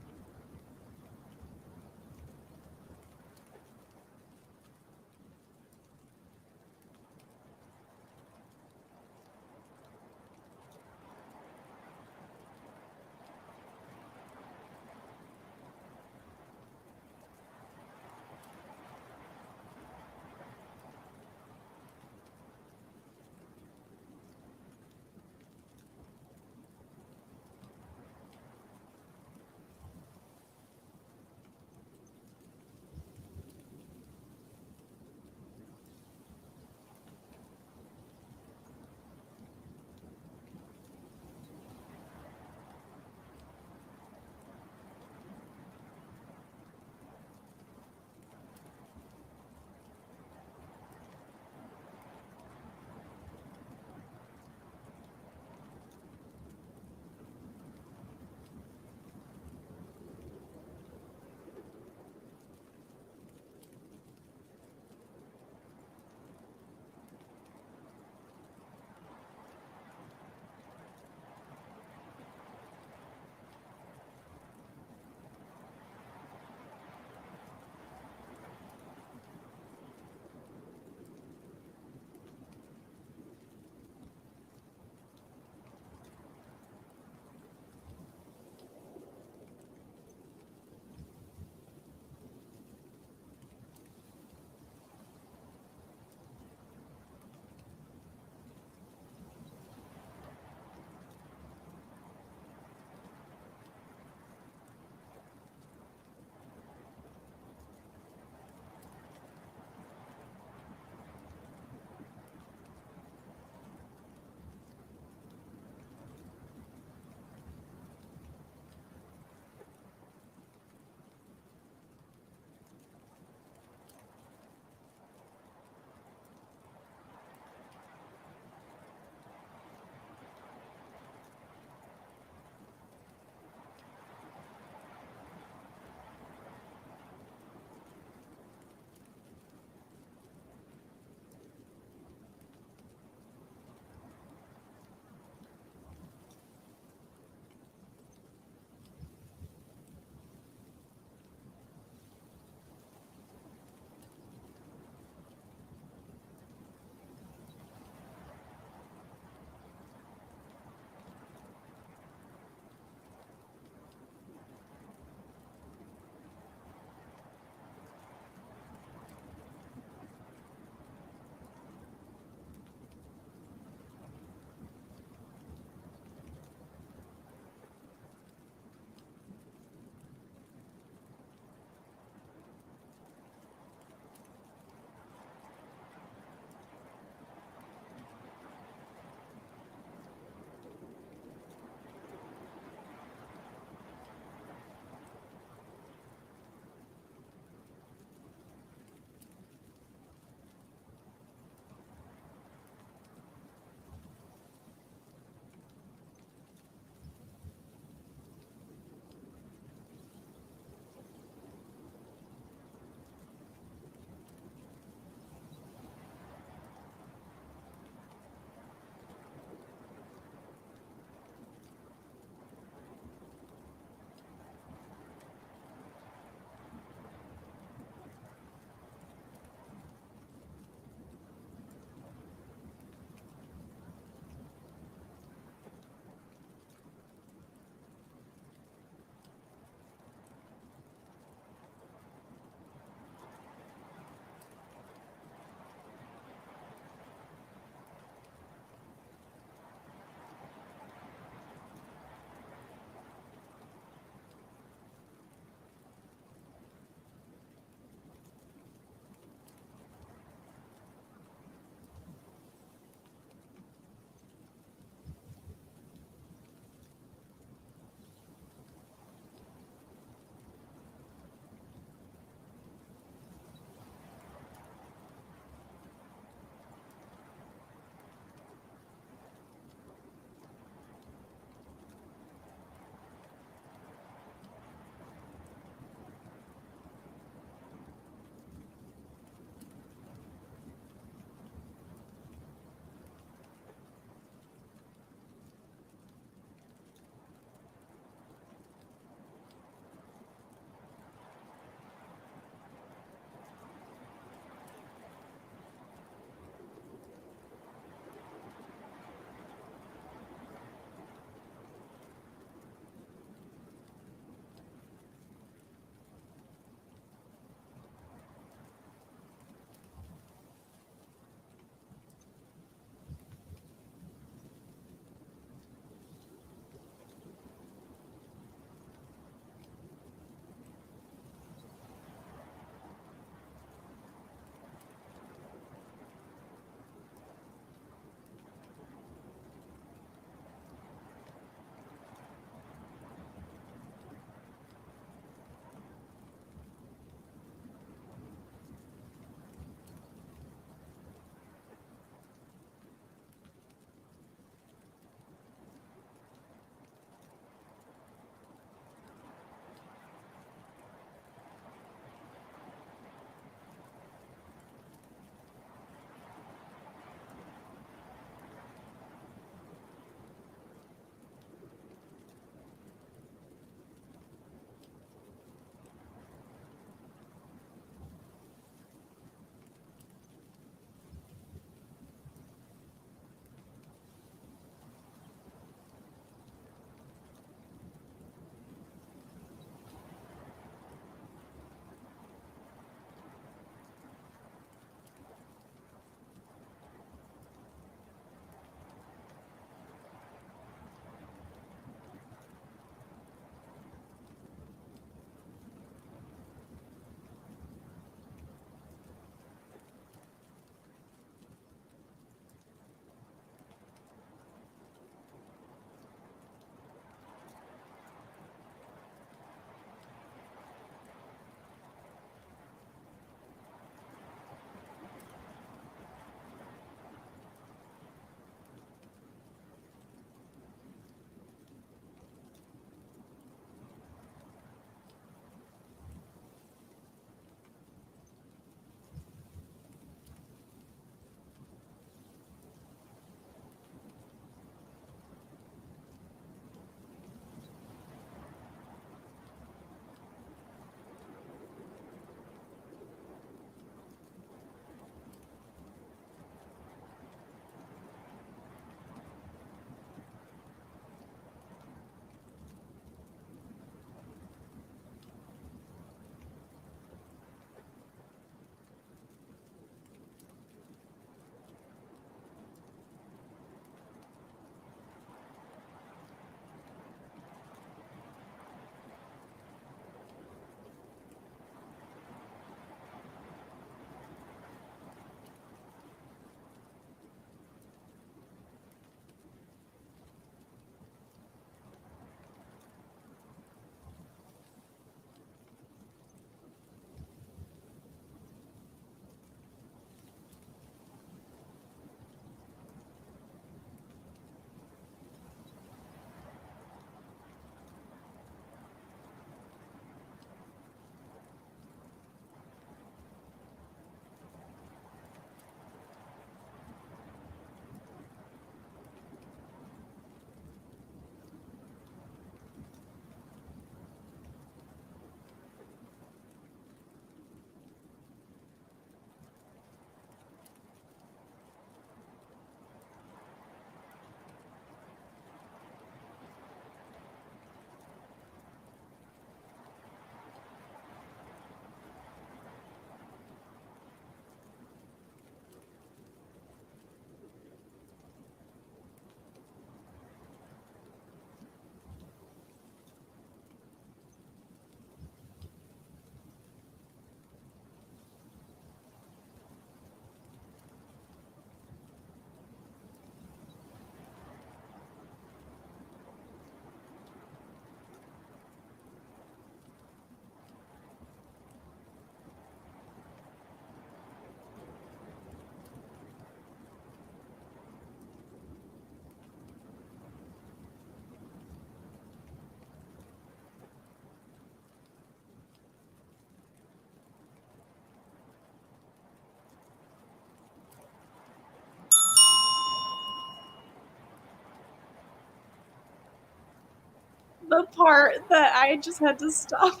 the part that I just had to stop.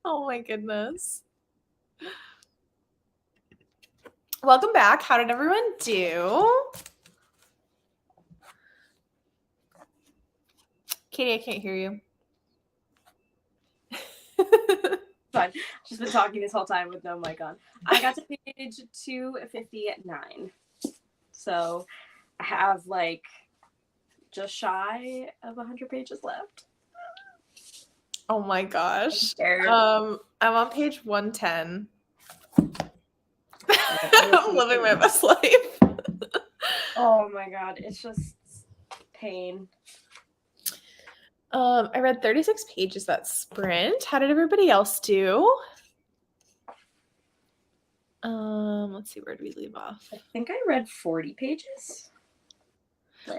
Oh my goodness. Welcome back. How did everyone do? Katie, I can't hear you. Fine. She's been talking this whole time with no mic on. I got to page 259. So I have like just shy of 100 pages left. Oh my gosh. I'm on page 110. I'm living my best life. Oh my god, it's just pain. I read 36 pages that sprint. How did everybody else do? Let's see, where do we leave off? I think I read 40 pages.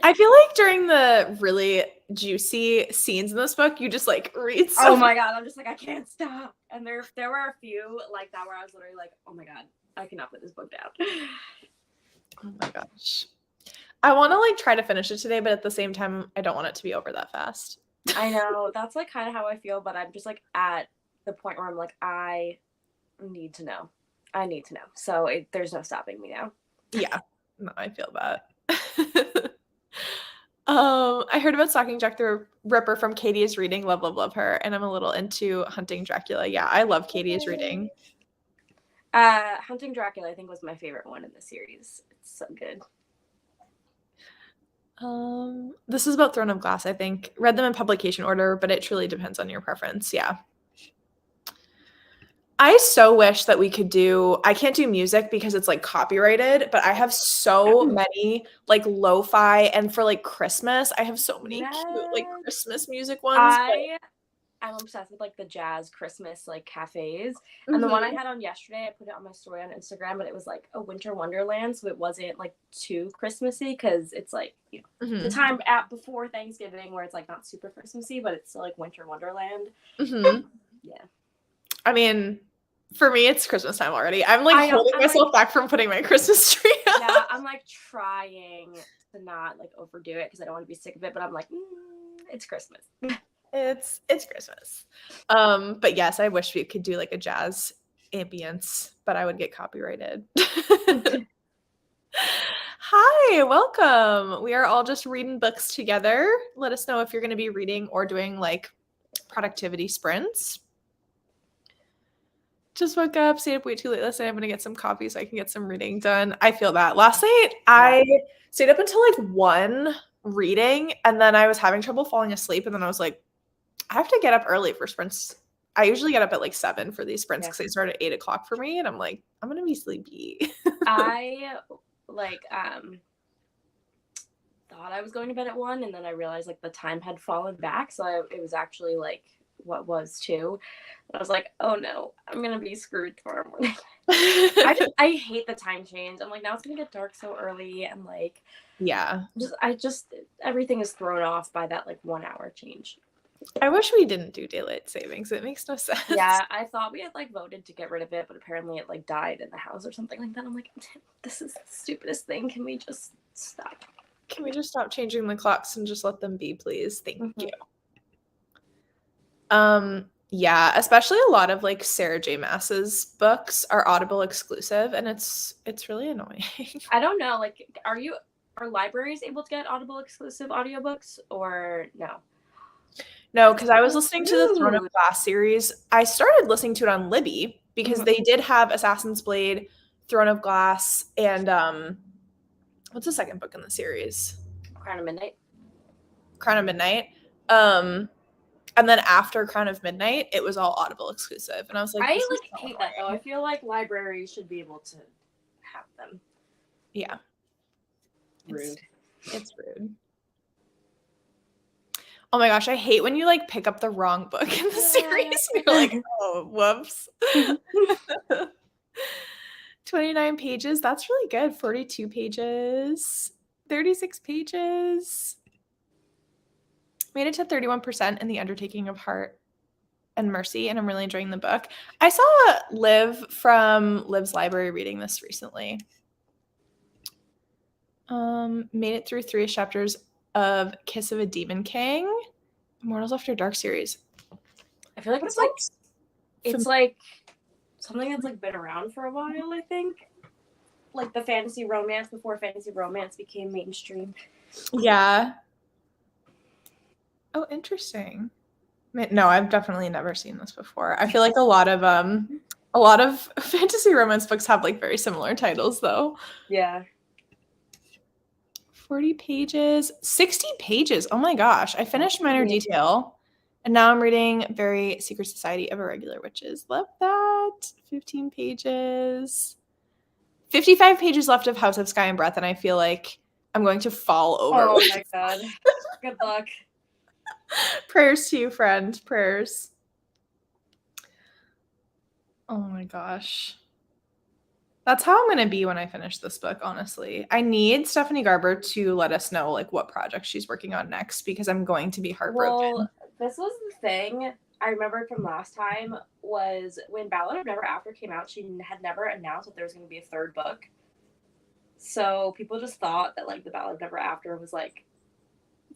I feel like during the really juicy scenes in this book, you just like read so oh my god, I'm just like, I can't stop. And there were a few like that where I was literally like, oh my god, I cannot put this book down. Oh my gosh. I want to like try to finish it today, but at the same time, I don't want it to be over that fast. I know, that's like kind of how I feel, but I'm just like at the point where I'm like, I need to know. I need to know. So there's no stopping me now. Yeah, no, I feel that. I heard about Stalking Jack the Ripper from Katie is Reading. Love, love, love her. And I'm a little into Hunting Dracula. Yeah, I love Katie is Reading. Hunting Dracula, I think, was my favorite one in the series. It's so good. This is about Throne of Glass, I think. Read them in publication order, but it truly depends on your preference. Yeah. I so wish that we could do, I can't do music because it's like copyrighted, but I have so many like lo-fi, and for like Christmas, I have so many cute like Christmas music ones. I'm obsessed with like the jazz Christmas like cafes. And the one I had on yesterday, I put it on my story on Instagram, but it was like a winter wonderland, so it wasn't like too Christmassy because it's like, you know, the time before Thanksgiving where it's like not super Christmassy, but it's still like winter wonderland. Yeah. I mean, for me, it's Christmas time already. I'm like holding myself back from putting my Christmas tree up. Yeah, I'm like trying to not like overdo it because I don't want to be sick of it, but I'm like, it's Christmas. It's Christmas. But yes, I wish we could do like a jazz ambience, but I would get copyrighted. Hi, welcome. We are all just reading books together. Let us know if you're going to be reading or doing like productivity sprints. Just woke up, stayed up way too late last night. I'm going to get some coffee so I can get some reading done. I feel that. Last night, I stayed up until like 1 reading, and then I was having trouble falling asleep, and then I was like, I have to get up early for sprints. I usually get up at like 7 for these sprints because they start at 8 o'clock for me, and I'm like, I'm going to be sleepy. I like thought I was going to bed at 1, and then I realized like the time had fallen back, so it was actually like what was 2. I was like, oh no, I'm gonna be screwed tomorrow morning. I hate the time change. I'm like, now it's gonna get dark so early, and like, yeah, I just everything is thrown off by that like 1 hour change. I wish we didn't do daylight savings. It makes no sense. Yeah, I thought we had like voted to get rid of it, but apparently it like died in the house or something like that. I'm like, this is the stupidest thing. Can we just stop? Can we just stop changing the clocks and just let them be, please? Thank you. Yeah, especially a lot of like Sarah J. Maas's books are Audible exclusive, and it's really annoying. I don't know, like are libraries able to get Audible exclusive audiobooks or no? No, because I was listening to the Throne of Glass series. I started listening to it on Libby because they did have Assassin's Blade, Throne of Glass, and what's the second book in the series? Crown of Midnight. Crown of Midnight. And then after Crown of Midnight, it was all Audible exclusive. And I was like, I like hate that though. I feel like libraries should be able to have them. Yeah. Rude. It's rude. Oh my gosh, I hate when you like pick up the wrong book in the series. You're like, oh, whoops. 29 pages. That's really good. 42 pages. 36 pages. Made it to 31% in The Undertaking of Heart and Mercy, and I'm really enjoying the book. I saw Liv from Liv's Library reading this recently. Made it through 3 chapters of Kiss of a Demon King, Immortals After Dark series. I feel like What's it's like something that's like been around for a while, I think. Like the fantasy romance before fantasy romance became mainstream. Yeah. Oh, interesting. No, I've definitely never seen this before. I feel like a lot of fantasy romance books have like very similar titles though. Yeah. 40 pages, 60 pages. Oh my gosh. I finished Minor Yeah. Detail and now I'm reading Very Secret Society of Irregular Witches. Love that. 15 pages. 55 pages left of House of Sky and Breath, and I feel like I'm going to fall over. Oh my god. Good luck. Prayers to you, friend. Prayers. Oh my gosh. That's how I'm going to be when I finish this book, honestly. I need Stephanie Garber to let us know like what project she's working on next because I'm going to be heartbroken. Well, this was the thing I remembered from last time was when Ballad of Never After came out, she had never announced that there was going to be a third book. So people just thought that like the Ballad of Never After was like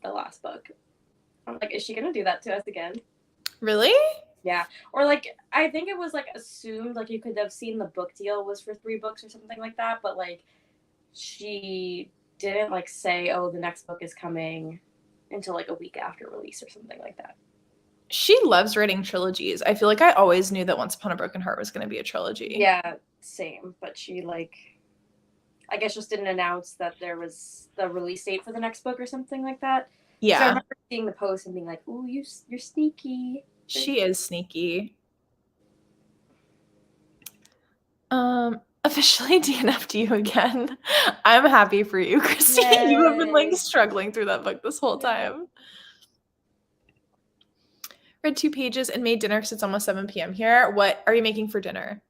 the last book. I'm like, is she going to do that to us again? Really? Yeah. Or like, I think it was like assumed like you could have seen the book deal was for 3 books or something like that. But like, she didn't like say, oh, the next book is coming until like a week after release or something like that. She loves writing trilogies. I feel like I always knew that Once Upon a Broken Heart was going to be a trilogy. Yeah, same. But she like, I guess just didn't announce that there was the release date for the next book or something like that. Yeah. So I remember seeing the post and being like, ooh, you're sneaky. She is sneaky. Officially DNF'd you again. I'm happy for you, Christy. Yay. You have been like struggling through that book this whole time. Read 2 pages and made dinner because it's almost 7 p.m. here. What are you making for dinner?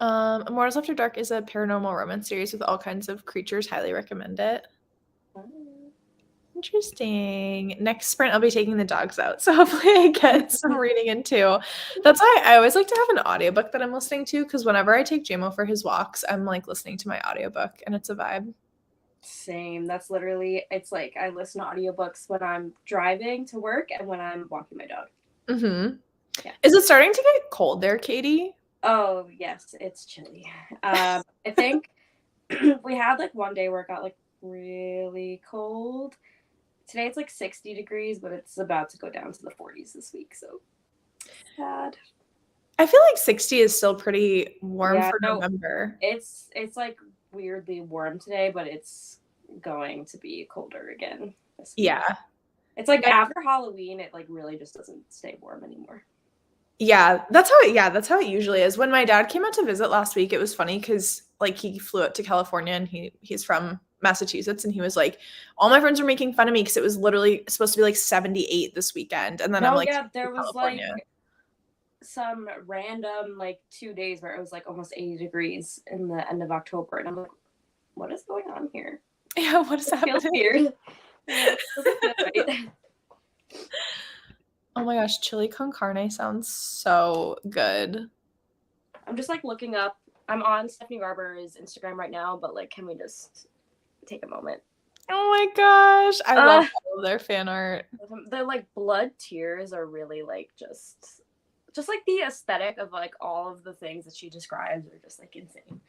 Immortals After Dark is a paranormal romance series with all kinds of creatures. Highly recommend it. Interesting. Next sprint, I'll be taking the dogs out. So hopefully I get some reading in too. That's why I always like to have an audiobook that I'm listening to because whenever I take JMO for his walks, I'm like listening to my audiobook and it's a vibe. Same. That's literally, it's like I listen to audiobooks when I'm driving to work and when I'm walking my dog. Mm-hmm. Yeah. Is it starting to get cold there, Katie? Oh, yes. It's chilly. I think we had like one day where it got like really cold. Today it's like 60 degrees, but it's about to go down to the 40s this week, so sad. I feel like 60 is still pretty warm for November. It's like weirdly warm today, but it's going to be colder again this week. Yeah. It's like after Halloween, it like really just doesn't stay warm anymore. Yeah, that's how it usually is. When my dad came out to visit last week, it was funny because like he flew out to California and he's from Massachusetts and he was like, all my friends were making fun of me because it was literally supposed to be like 78 this weekend. And then I'm like, yeah, there was like some random like 2 days where it was like almost 80 degrees in the end of October. And I'm like, what is going on here? Yeah, what is happening? Feels weird. Yeah, right. Oh my gosh, chili con carne sounds so good. I'm just like looking up. I'm on Stephanie Garber's Instagram right now, but like, can we just take a moment? Oh my gosh, I love all of their fan art. The like blood tears are really like just like the aesthetic of like all of the things that she describes are just like insane.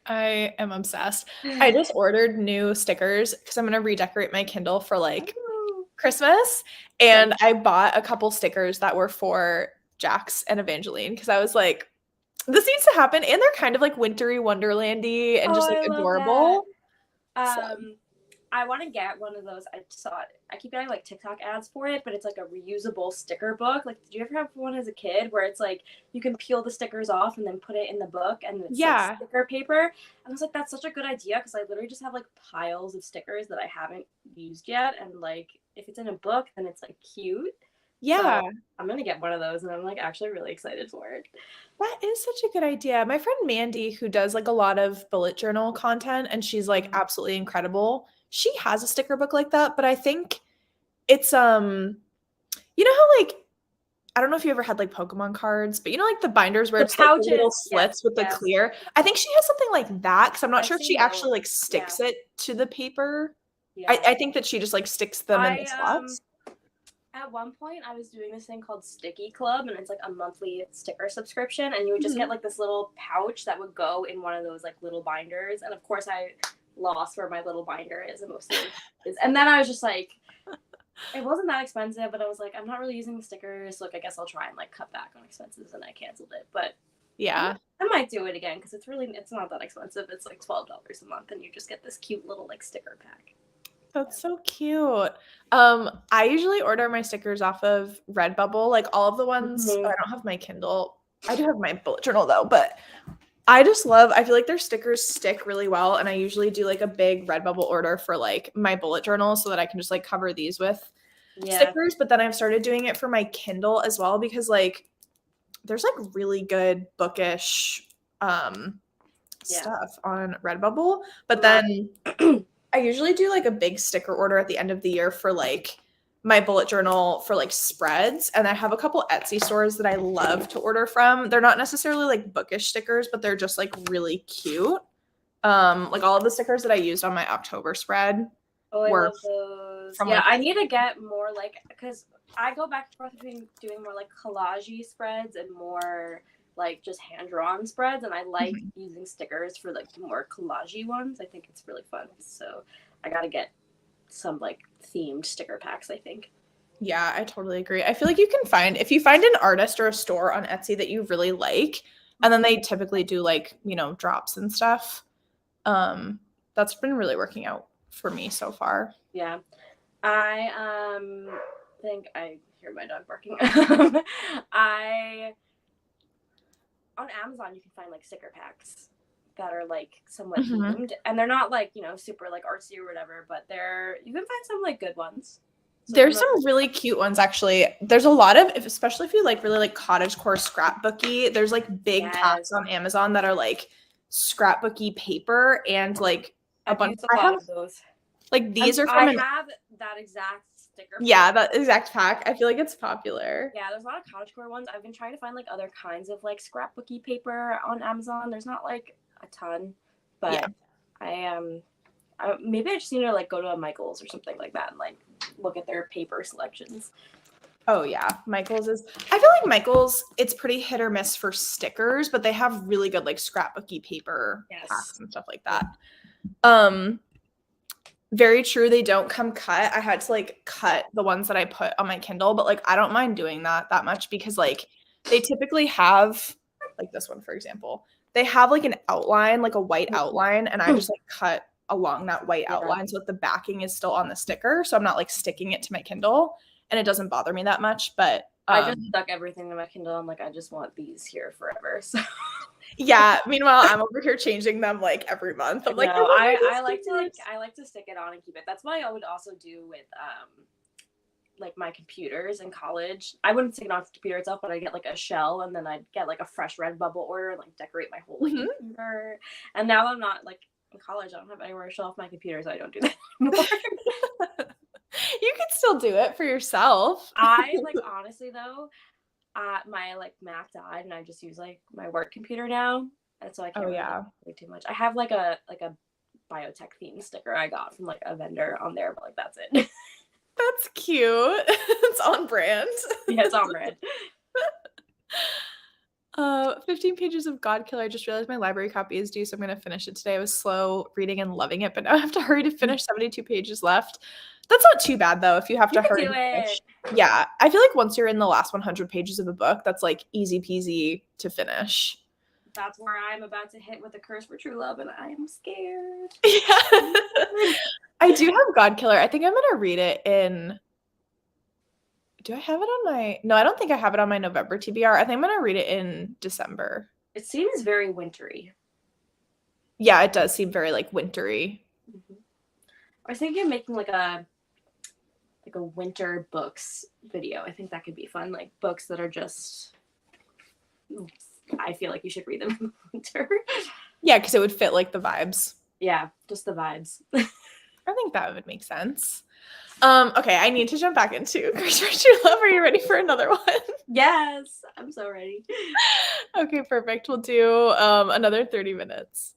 I am obsessed. I just ordered new stickers because I'm gonna redecorate my Kindle for like Christmas, and I bought a couple stickers that were for Jax and Evangeline because I was like, this needs to happen, and they're kind of like wintry wonderlandy and just like adorable. I want to get one of those. I saw it. I keep getting like TikTok ads for it, but it's like a reusable sticker book. Like, did you ever have one as a kid where it's like you can peel the stickers off and then put it in the book and it's like sticker paper? And I was like, that's such a good idea because I literally just have like piles of stickers that I haven't used yet, and like if it's in a book, then it's like cute. Yeah, so I'm gonna get one of those, and I'm like actually really excited for it. That is such a good idea. My friend Mandy, who does like a lot of bullet journal content, and she's like absolutely incredible. She has a sticker book like that, but I think it's you know how like I don't know if you ever had like Pokemon cards, but you know, like the binders where The it's like the little pouches. slits with the Yes. clear. I think she has something like that because I'm not I've sure if she seen actually those. like sticks it to the paper. Yeah. I think that she just like sticks them in the I slots. At one point I was doing this thing called Sticky Club, and it's like a monthly sticker subscription, and you would just get like this little pouch that would go in one of those like little binders, and of course I lost where my little binder is, and mostly is, and then I was just like, it wasn't that expensive, but I was like, I'm not really using the stickers, so like I guess I'll try and like cut back on expenses, and I canceled it. But Yeah. I might do it again because it's not that expensive. It's like $12 a month, and you just get this cute little like sticker pack. That's so cute. I usually order my stickers off of Redbubble, like all of the ones. I don't have my Kindle. I do have my bullet journal though, but I feel like their stickers stick really well, and I usually do like a big Redbubble order for like my bullet journal so that I can just like cover these with stickers. But then I've started doing it for my Kindle as well because like there's like really good bookish stuff on Redbubble. But then I usually do like a big sticker order at the end of the year for like my bullet journal for like spreads. And I have a couple Etsy stores that I love to order from. They're not necessarily like bookish stickers, but they're just like really cute. Like all of the stickers that I used on my October spread. Oh, I love those. Yeah, like, I need to get more like, because I go back and forth between doing more like collage-y spreads and more like just hand-drawn spreads, and I like using stickers for like the more collage-y ones. I think it's really fun. So I gotta get some like themed sticker packs, I think. Yeah, I totally agree. I feel like if you find an artist or a store on Etsy that you really like, and then they typically do like, you know, drops and stuff. That's been really working out for me so far. Yeah. I think I hear my dog barking. On Amazon you can find like sticker packs that are like somewhat themed, and they're not like, you know, super like artsy or whatever, but you can find some like good ones. So there's some really cute ones actually. There's a lot of, especially if you like really like cottagecore scrapbooky, there's like big packs on Amazon that are like scrapbooky paper and like a bunch of those. Like these are from I have that exact sticker. Yeah, that exact pack. I feel like it's popular. Yeah, there's a lot of cottagecore ones. I've been trying to find like other kinds of like scrapbooky paper on Amazon. There's not like a ton, but yeah. Maybe I just need to like go to a Michael's or something like that and like look at their paper selections. Oh yeah, I feel like Michael's, it's pretty hit or miss for stickers, but they have really good like scrapbooky paper packs and stuff like that. Very true. They don't come cut. I had to like cut the ones that I put on my Kindle, but like I don't mind doing that much because like they typically have like this one, for example, they have like an outline, like a white outline, and I just like cut along that white outline so that the backing is still on the sticker. So I'm not like sticking it to my Kindle, and it doesn't bother me that much. But I just stuck everything to my Kindle. I'm like, I just want these here forever. So yeah. Meanwhile, I'm over here changing them like every month. I'm like, no, I like to stick it on and keep it. That's what I would also do with like my computers in college. I wouldn't stick it on the computer itself, but I'd get like a shell, and then I'd get like a fresh Redbubble order and like decorate my whole like computer. And now I'm not like in college. I don't have anywhere to show off my computer, so I don't do that anymore. You could still do it for yourself. I like honestly though, my like Mac died, and I just use like my work computer now, and so I can't really too much. I have like a biotech theme sticker I got from like a vendor on there, but like that's it. That's cute. It's on brand. Yeah, it's on brand. 15 pages of God Killer. I just realized my library copy is due, so I'm going to finish it today. I was slow reading and loving it, but now I have to hurry to finish. 72 pages left. That's not too bad, though, if you have to hurry to finish. Yeah, I feel like once you're in the last 100 pages of a book, that's like easy peasy to finish. That's where I'm about to hit with A Curse for True Love, and I am scared. Yeah. I do have God Killer. I think I'm going to read it in... Do I have it on my... No, I don't think I have it on my November TBR. I think I'm going to read it in December. It seems very wintry. Yeah, it does seem very, like, wintry. Mm-hmm. I was thinking of making, like, a winter books video. I think that could be fun. Like, books that are just... I feel like you should read them in winter. Yeah, because it would fit, like, the vibes. Yeah, just the vibes. I think that would make sense. Okay, I need to jump back into Curse for True Love. Are you ready for another one? Yes, I'm so ready. Okay, perfect. We'll do another 30 minutes.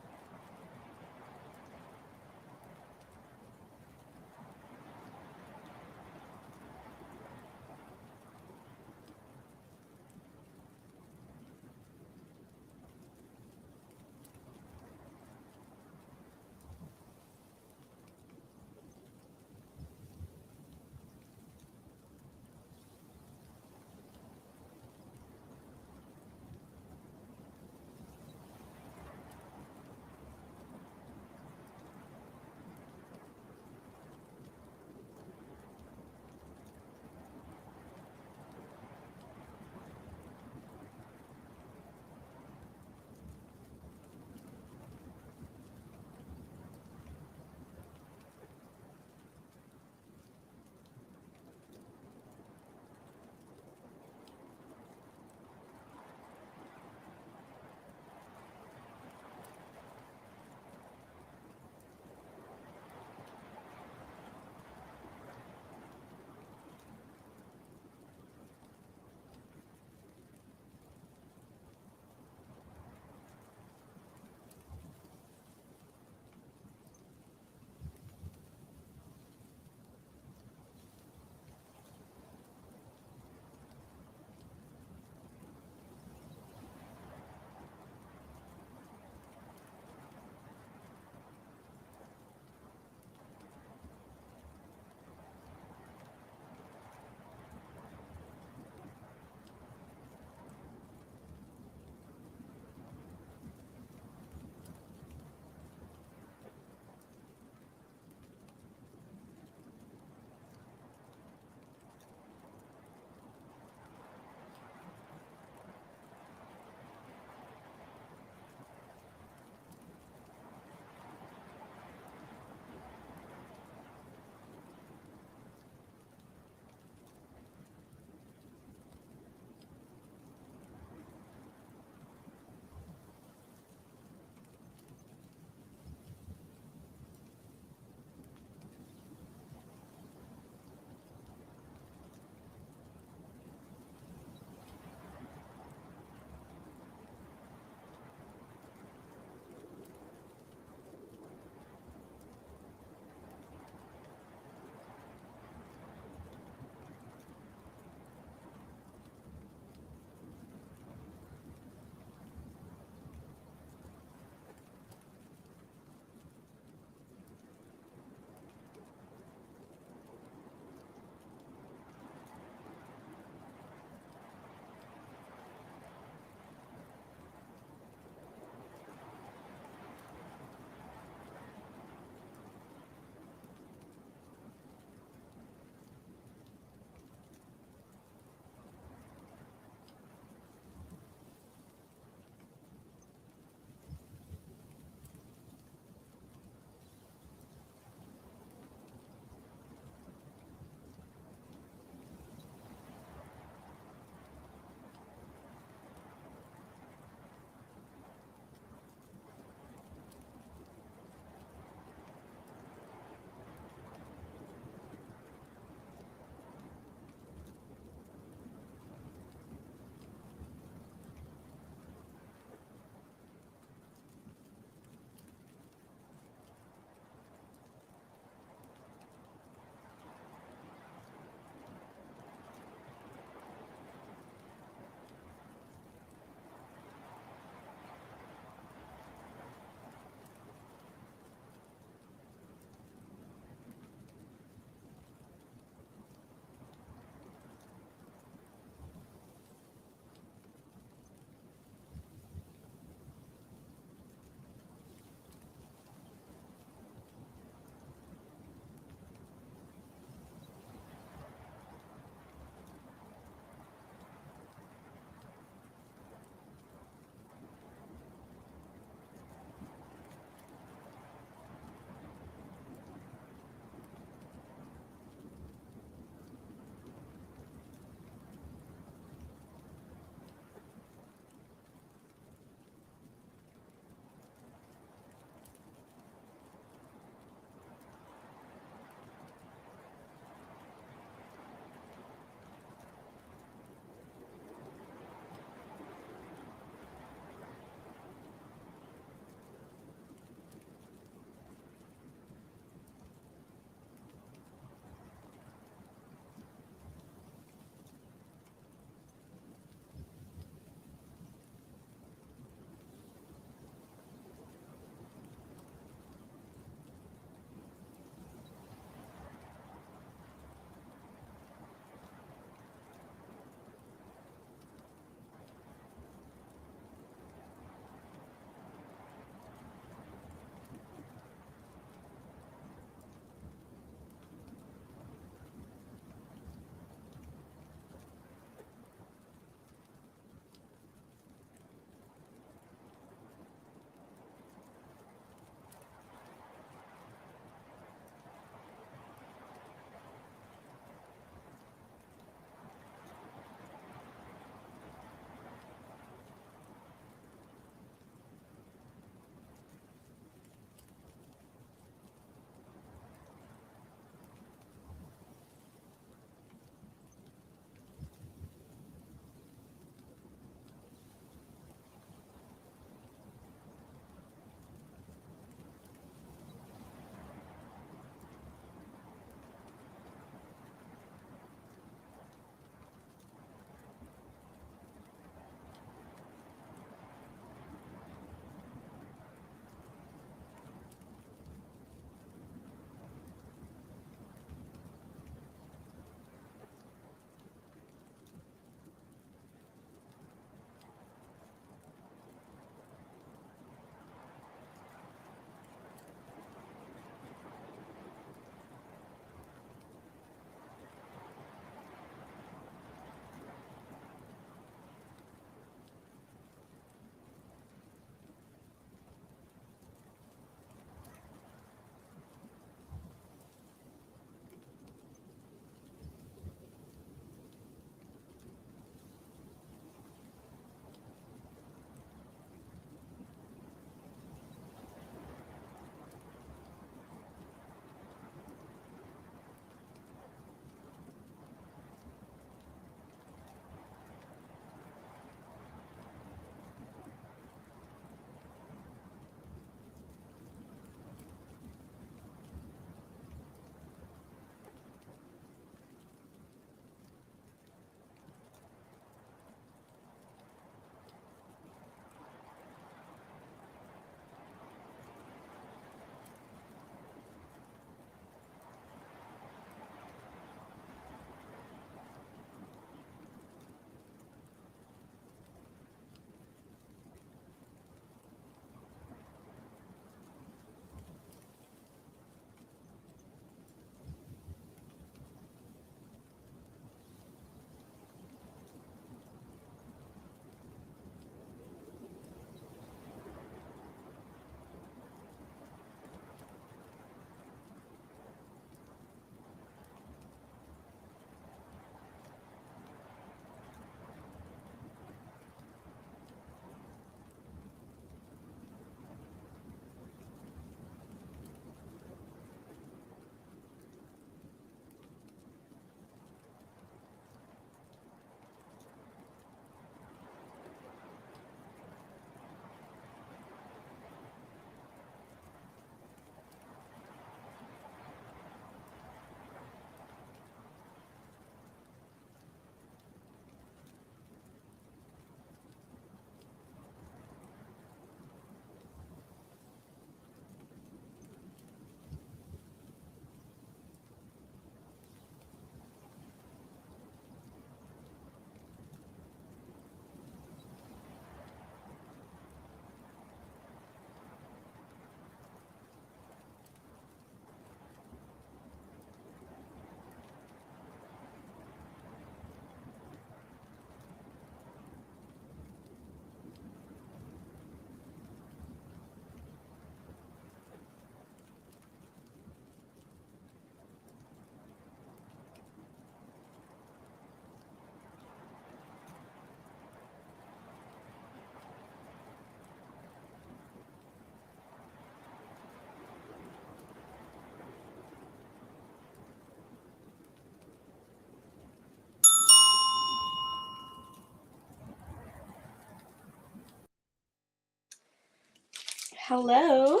Hello.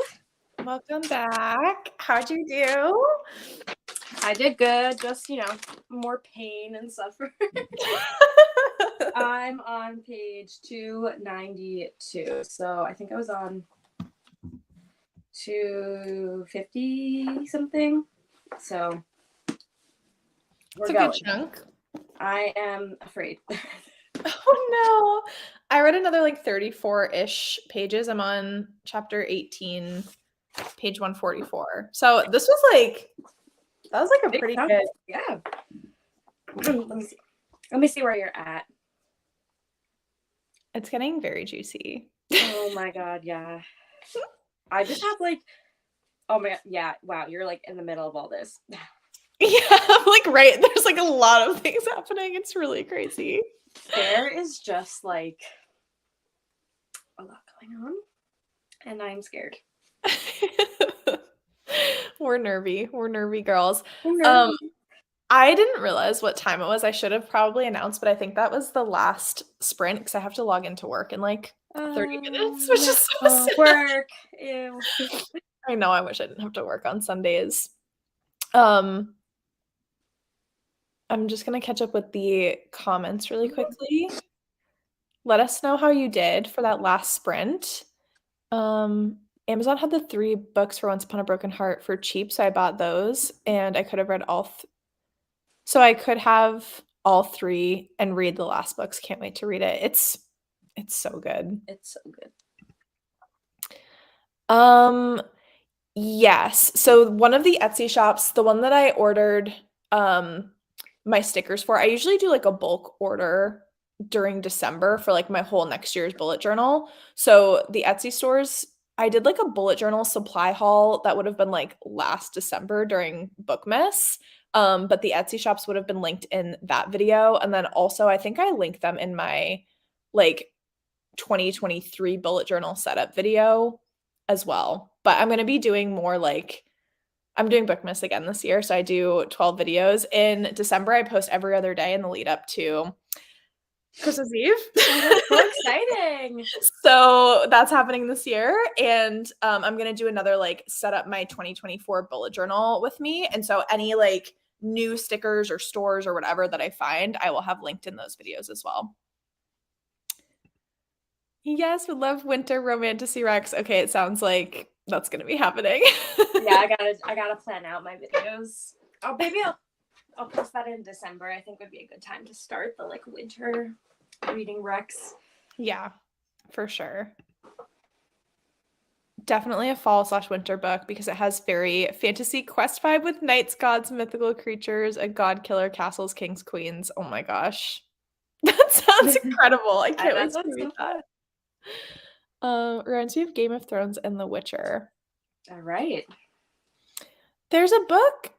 Welcome back. How'd you do? I did good. Just, more pain and suffering. I'm on page 292. So I think I was on 250 something. So It's a good chunk. I am afraid. Oh no. I read another like 34-ish pages. I'm on chapter 18, page 144. So this was like, that was like a pretty good. Yeah. Let me see where you're at. It's getting very juicy. Oh my God. Yeah. I just have like, oh my God. Yeah. Wow. You're like in the middle of all this. Yeah, I'm like, right. There's like a lot of things happening. It's really crazy. There is just like a lot going on, and I'm scared. We're nervy. We're nervy girls. Nervy. I didn't realize what time it was. I should have probably announced, but I think that was the last sprint because I have to log into work in like 30 minutes, which is so sad. Work. Ew. I know. I wish I didn't have to work on Sundays. I'm just gonna catch up with the comments really quickly. Let us know how you did for that last sprint. Amazon had the 3 books for Once Upon a Broken Heart for cheap, so I bought those, and I could have read so I could have all 3 and read the last books. Can't wait to read it. It's so good. It's so good. Yes. So one of the Etsy shops, the one that I ordered my stickers for, I usually do like a bulk order during December for like my whole next year's bullet journal. So the Etsy stores, I did like a bullet journal supply haul that would have been like last December during Bookmas. But the Etsy shops would have been linked in that video. And then also I think I linked them in my like 2023 bullet journal setup video as well. But I'm going to be doing more like I'm doing Bookmas again this year. So I do 12 videos. In December, I post every other day in the lead up to Christmas Eve. That's so exciting. So that's happening this year. And I'm going to do another like set up my 2024 bullet journal with me. And so any like new stickers or stores or whatever that I find, I will have linked in those videos as well. Yes, would love winter romantasy Rex. Okay, it sounds like that's gonna be happening. Yeah, I gotta plan out my videos. Oh, maybe I'll post that in December. I think would be a good time to start the like winter reading Rex. Yeah, for sure. Definitely a fall/winter book because it has very fantasy quest vibe with knights, gods, mythical creatures, a god killer, castles, kings, queens. Oh my gosh. That sounds incredible. I can't wait to read that. Reminds me of Game of Thrones and The Witcher. All right. There's a book.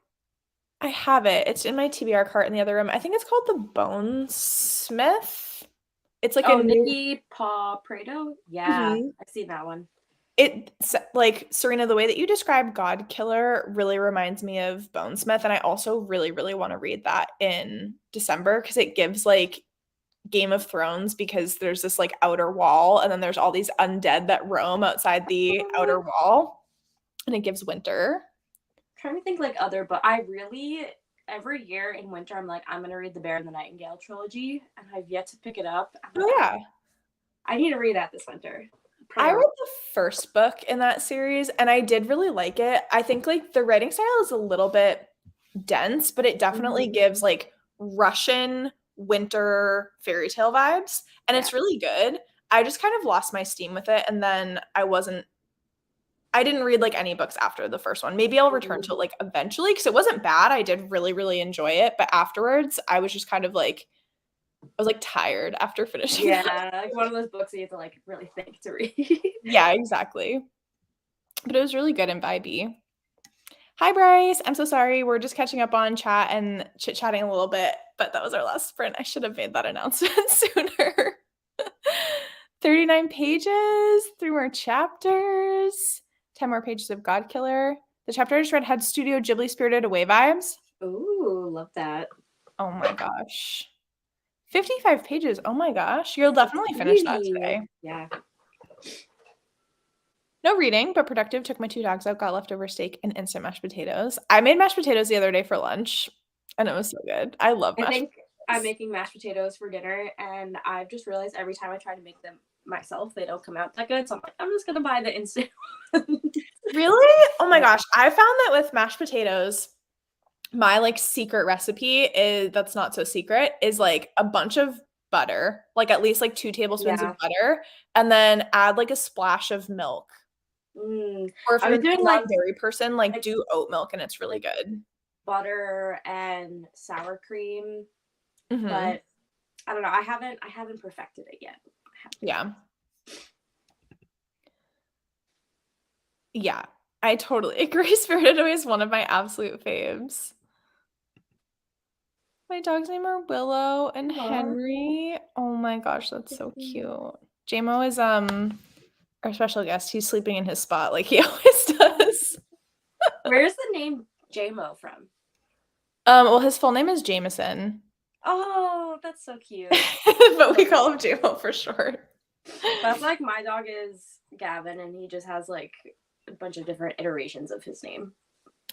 I have it. It's in my TBR cart in the other room. I think it's called The Bonesmith. It's like a Nikki Paw Prado. Yeah, I've seen that one. It's like Serena, the way that you describe God Killer really reminds me of Bonesmith, and I also really, really want to read that in December because it gives like Game of Thrones because there's this like outer wall and then there's all these undead that roam outside the outer wall and it gives winter. I'm trying to think like other, but I really every year in winter I'm like I'm gonna read the Bear and the Nightingale trilogy and I've yet to pick it up. Oh yeah, I need to read that this winter. I read the first book in that series and I did really like it. I think like the writing style is a little bit dense, but it definitely gives like Russian winter fairy tale vibes and it's really good. I just kind of lost my steam with it and then I didn't read like any books after the first one. Maybe I'll return to it like eventually because it wasn't bad. I did really, really enjoy it, but afterwards I was just kind of like I was like tired after finishing. Yeah, like one of those books that you have to like really think to read. Yeah, exactly. But it was really good and vibey. Hi, Bryce. I'm so sorry. We're just catching up on chat and chit-chatting a little bit, but that was our last sprint. I should have made that announcement sooner. 39 pages, 3 more chapters, 10 more pages of God Killer. The chapter I just read had Studio Ghibli Spirited Away vibes. Ooh, love that. Oh my gosh. 55 pages. Oh my gosh. You'll definitely finish that today. Yeah. No reading, but productive. Took my 2 dogs out, got leftover steak and instant mashed potatoes. I made mashed potatoes the other day for lunch, and it was so good. I love I mashed think I'm potatoes. making mashed potatoes for dinner, and I've just realized every time I try to make them myself, they don't come out that good. So I'm like, I'm just gonna buy the instant. Really? Oh my gosh. I found that with mashed potatoes, my like secret recipe is that's not so secret is like a bunch of butter, like at least like 2 tablespoons of Yeah. butter, and then add like a splash of milk. Mm. Or if I you're was a doing non-dairy person, like like do oat milk and it's really like good. butter and sour cream, Hmm. but I don't know. I haven't perfected it yet. Yeah. Yeah. I totally agree. Spirited Away is one of my absolute faves. My dogs' name are Willow and Aw. Henry. Oh my gosh, that's so cute. JMO is our special guest. He's sleeping in his spot like he always does. Where's the name JMO from? Well, his full name is Jameson, Oh, that's so cute. but we call him JMO for short. That's like my dog is Gavin, and he just has like a bunch of different iterations of his name.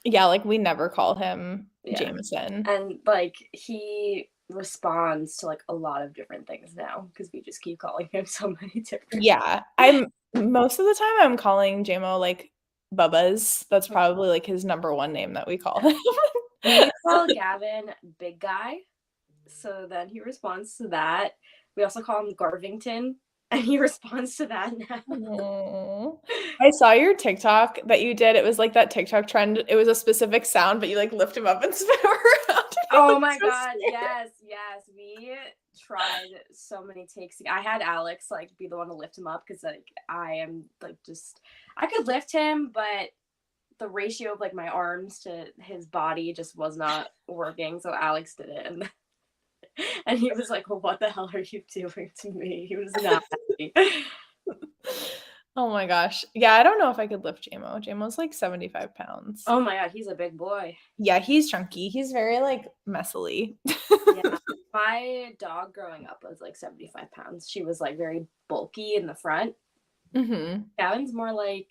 Yeah, like we never call him Yeah. Jameson. And like he responds to like a lot of different things now because we just keep calling him so many different. Yeah, I'm most of the time I'm calling JMO like Bubba's. That's probably like his number one name that we call him. We call Gavin Big Guy, so then he responds to that. We also call him Garvington, and he responds to that now. Aw. I saw your TikTok that you did. It was like that TikTok trend. It was a specific sound, but you like lift him up and spin him around. It Oh was my so god, scary. yes, yes. We tried so many takes. I had Alex like be the one to lift him up because like I am like just I could lift him, but the ratio of like my arms to his body just was not working. So Alex did it, and he was like, well, "What the hell are you doing to me?" He was not happy. Oh my gosh. Yeah, I don't know if I could lift JMO. JMO's like 75 pounds. Oh my god, he's a big boy. Yeah, he's chunky. He's very like messily. Yeah, my dog growing up was like 75 pounds. She was like very bulky in the front. Hmm. Gavin's more like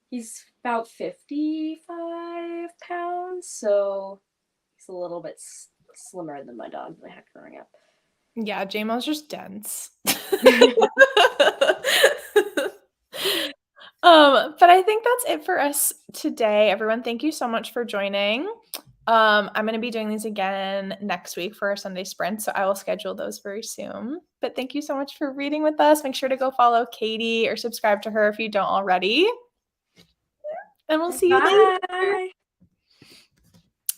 he's about 55 pounds, so he's a little bit slimmer than my dog that I had growing up. Yeah, JMO's just dense. But I think that's it for us today, everyone. Thank you so much for joining. I'm going to be doing these again next week for our Sunday sprint, so I will schedule those very soon. But thank you so much for reading with us. Make sure to go follow Katie or subscribe to her if you don't already. And we'll see you later. Bye.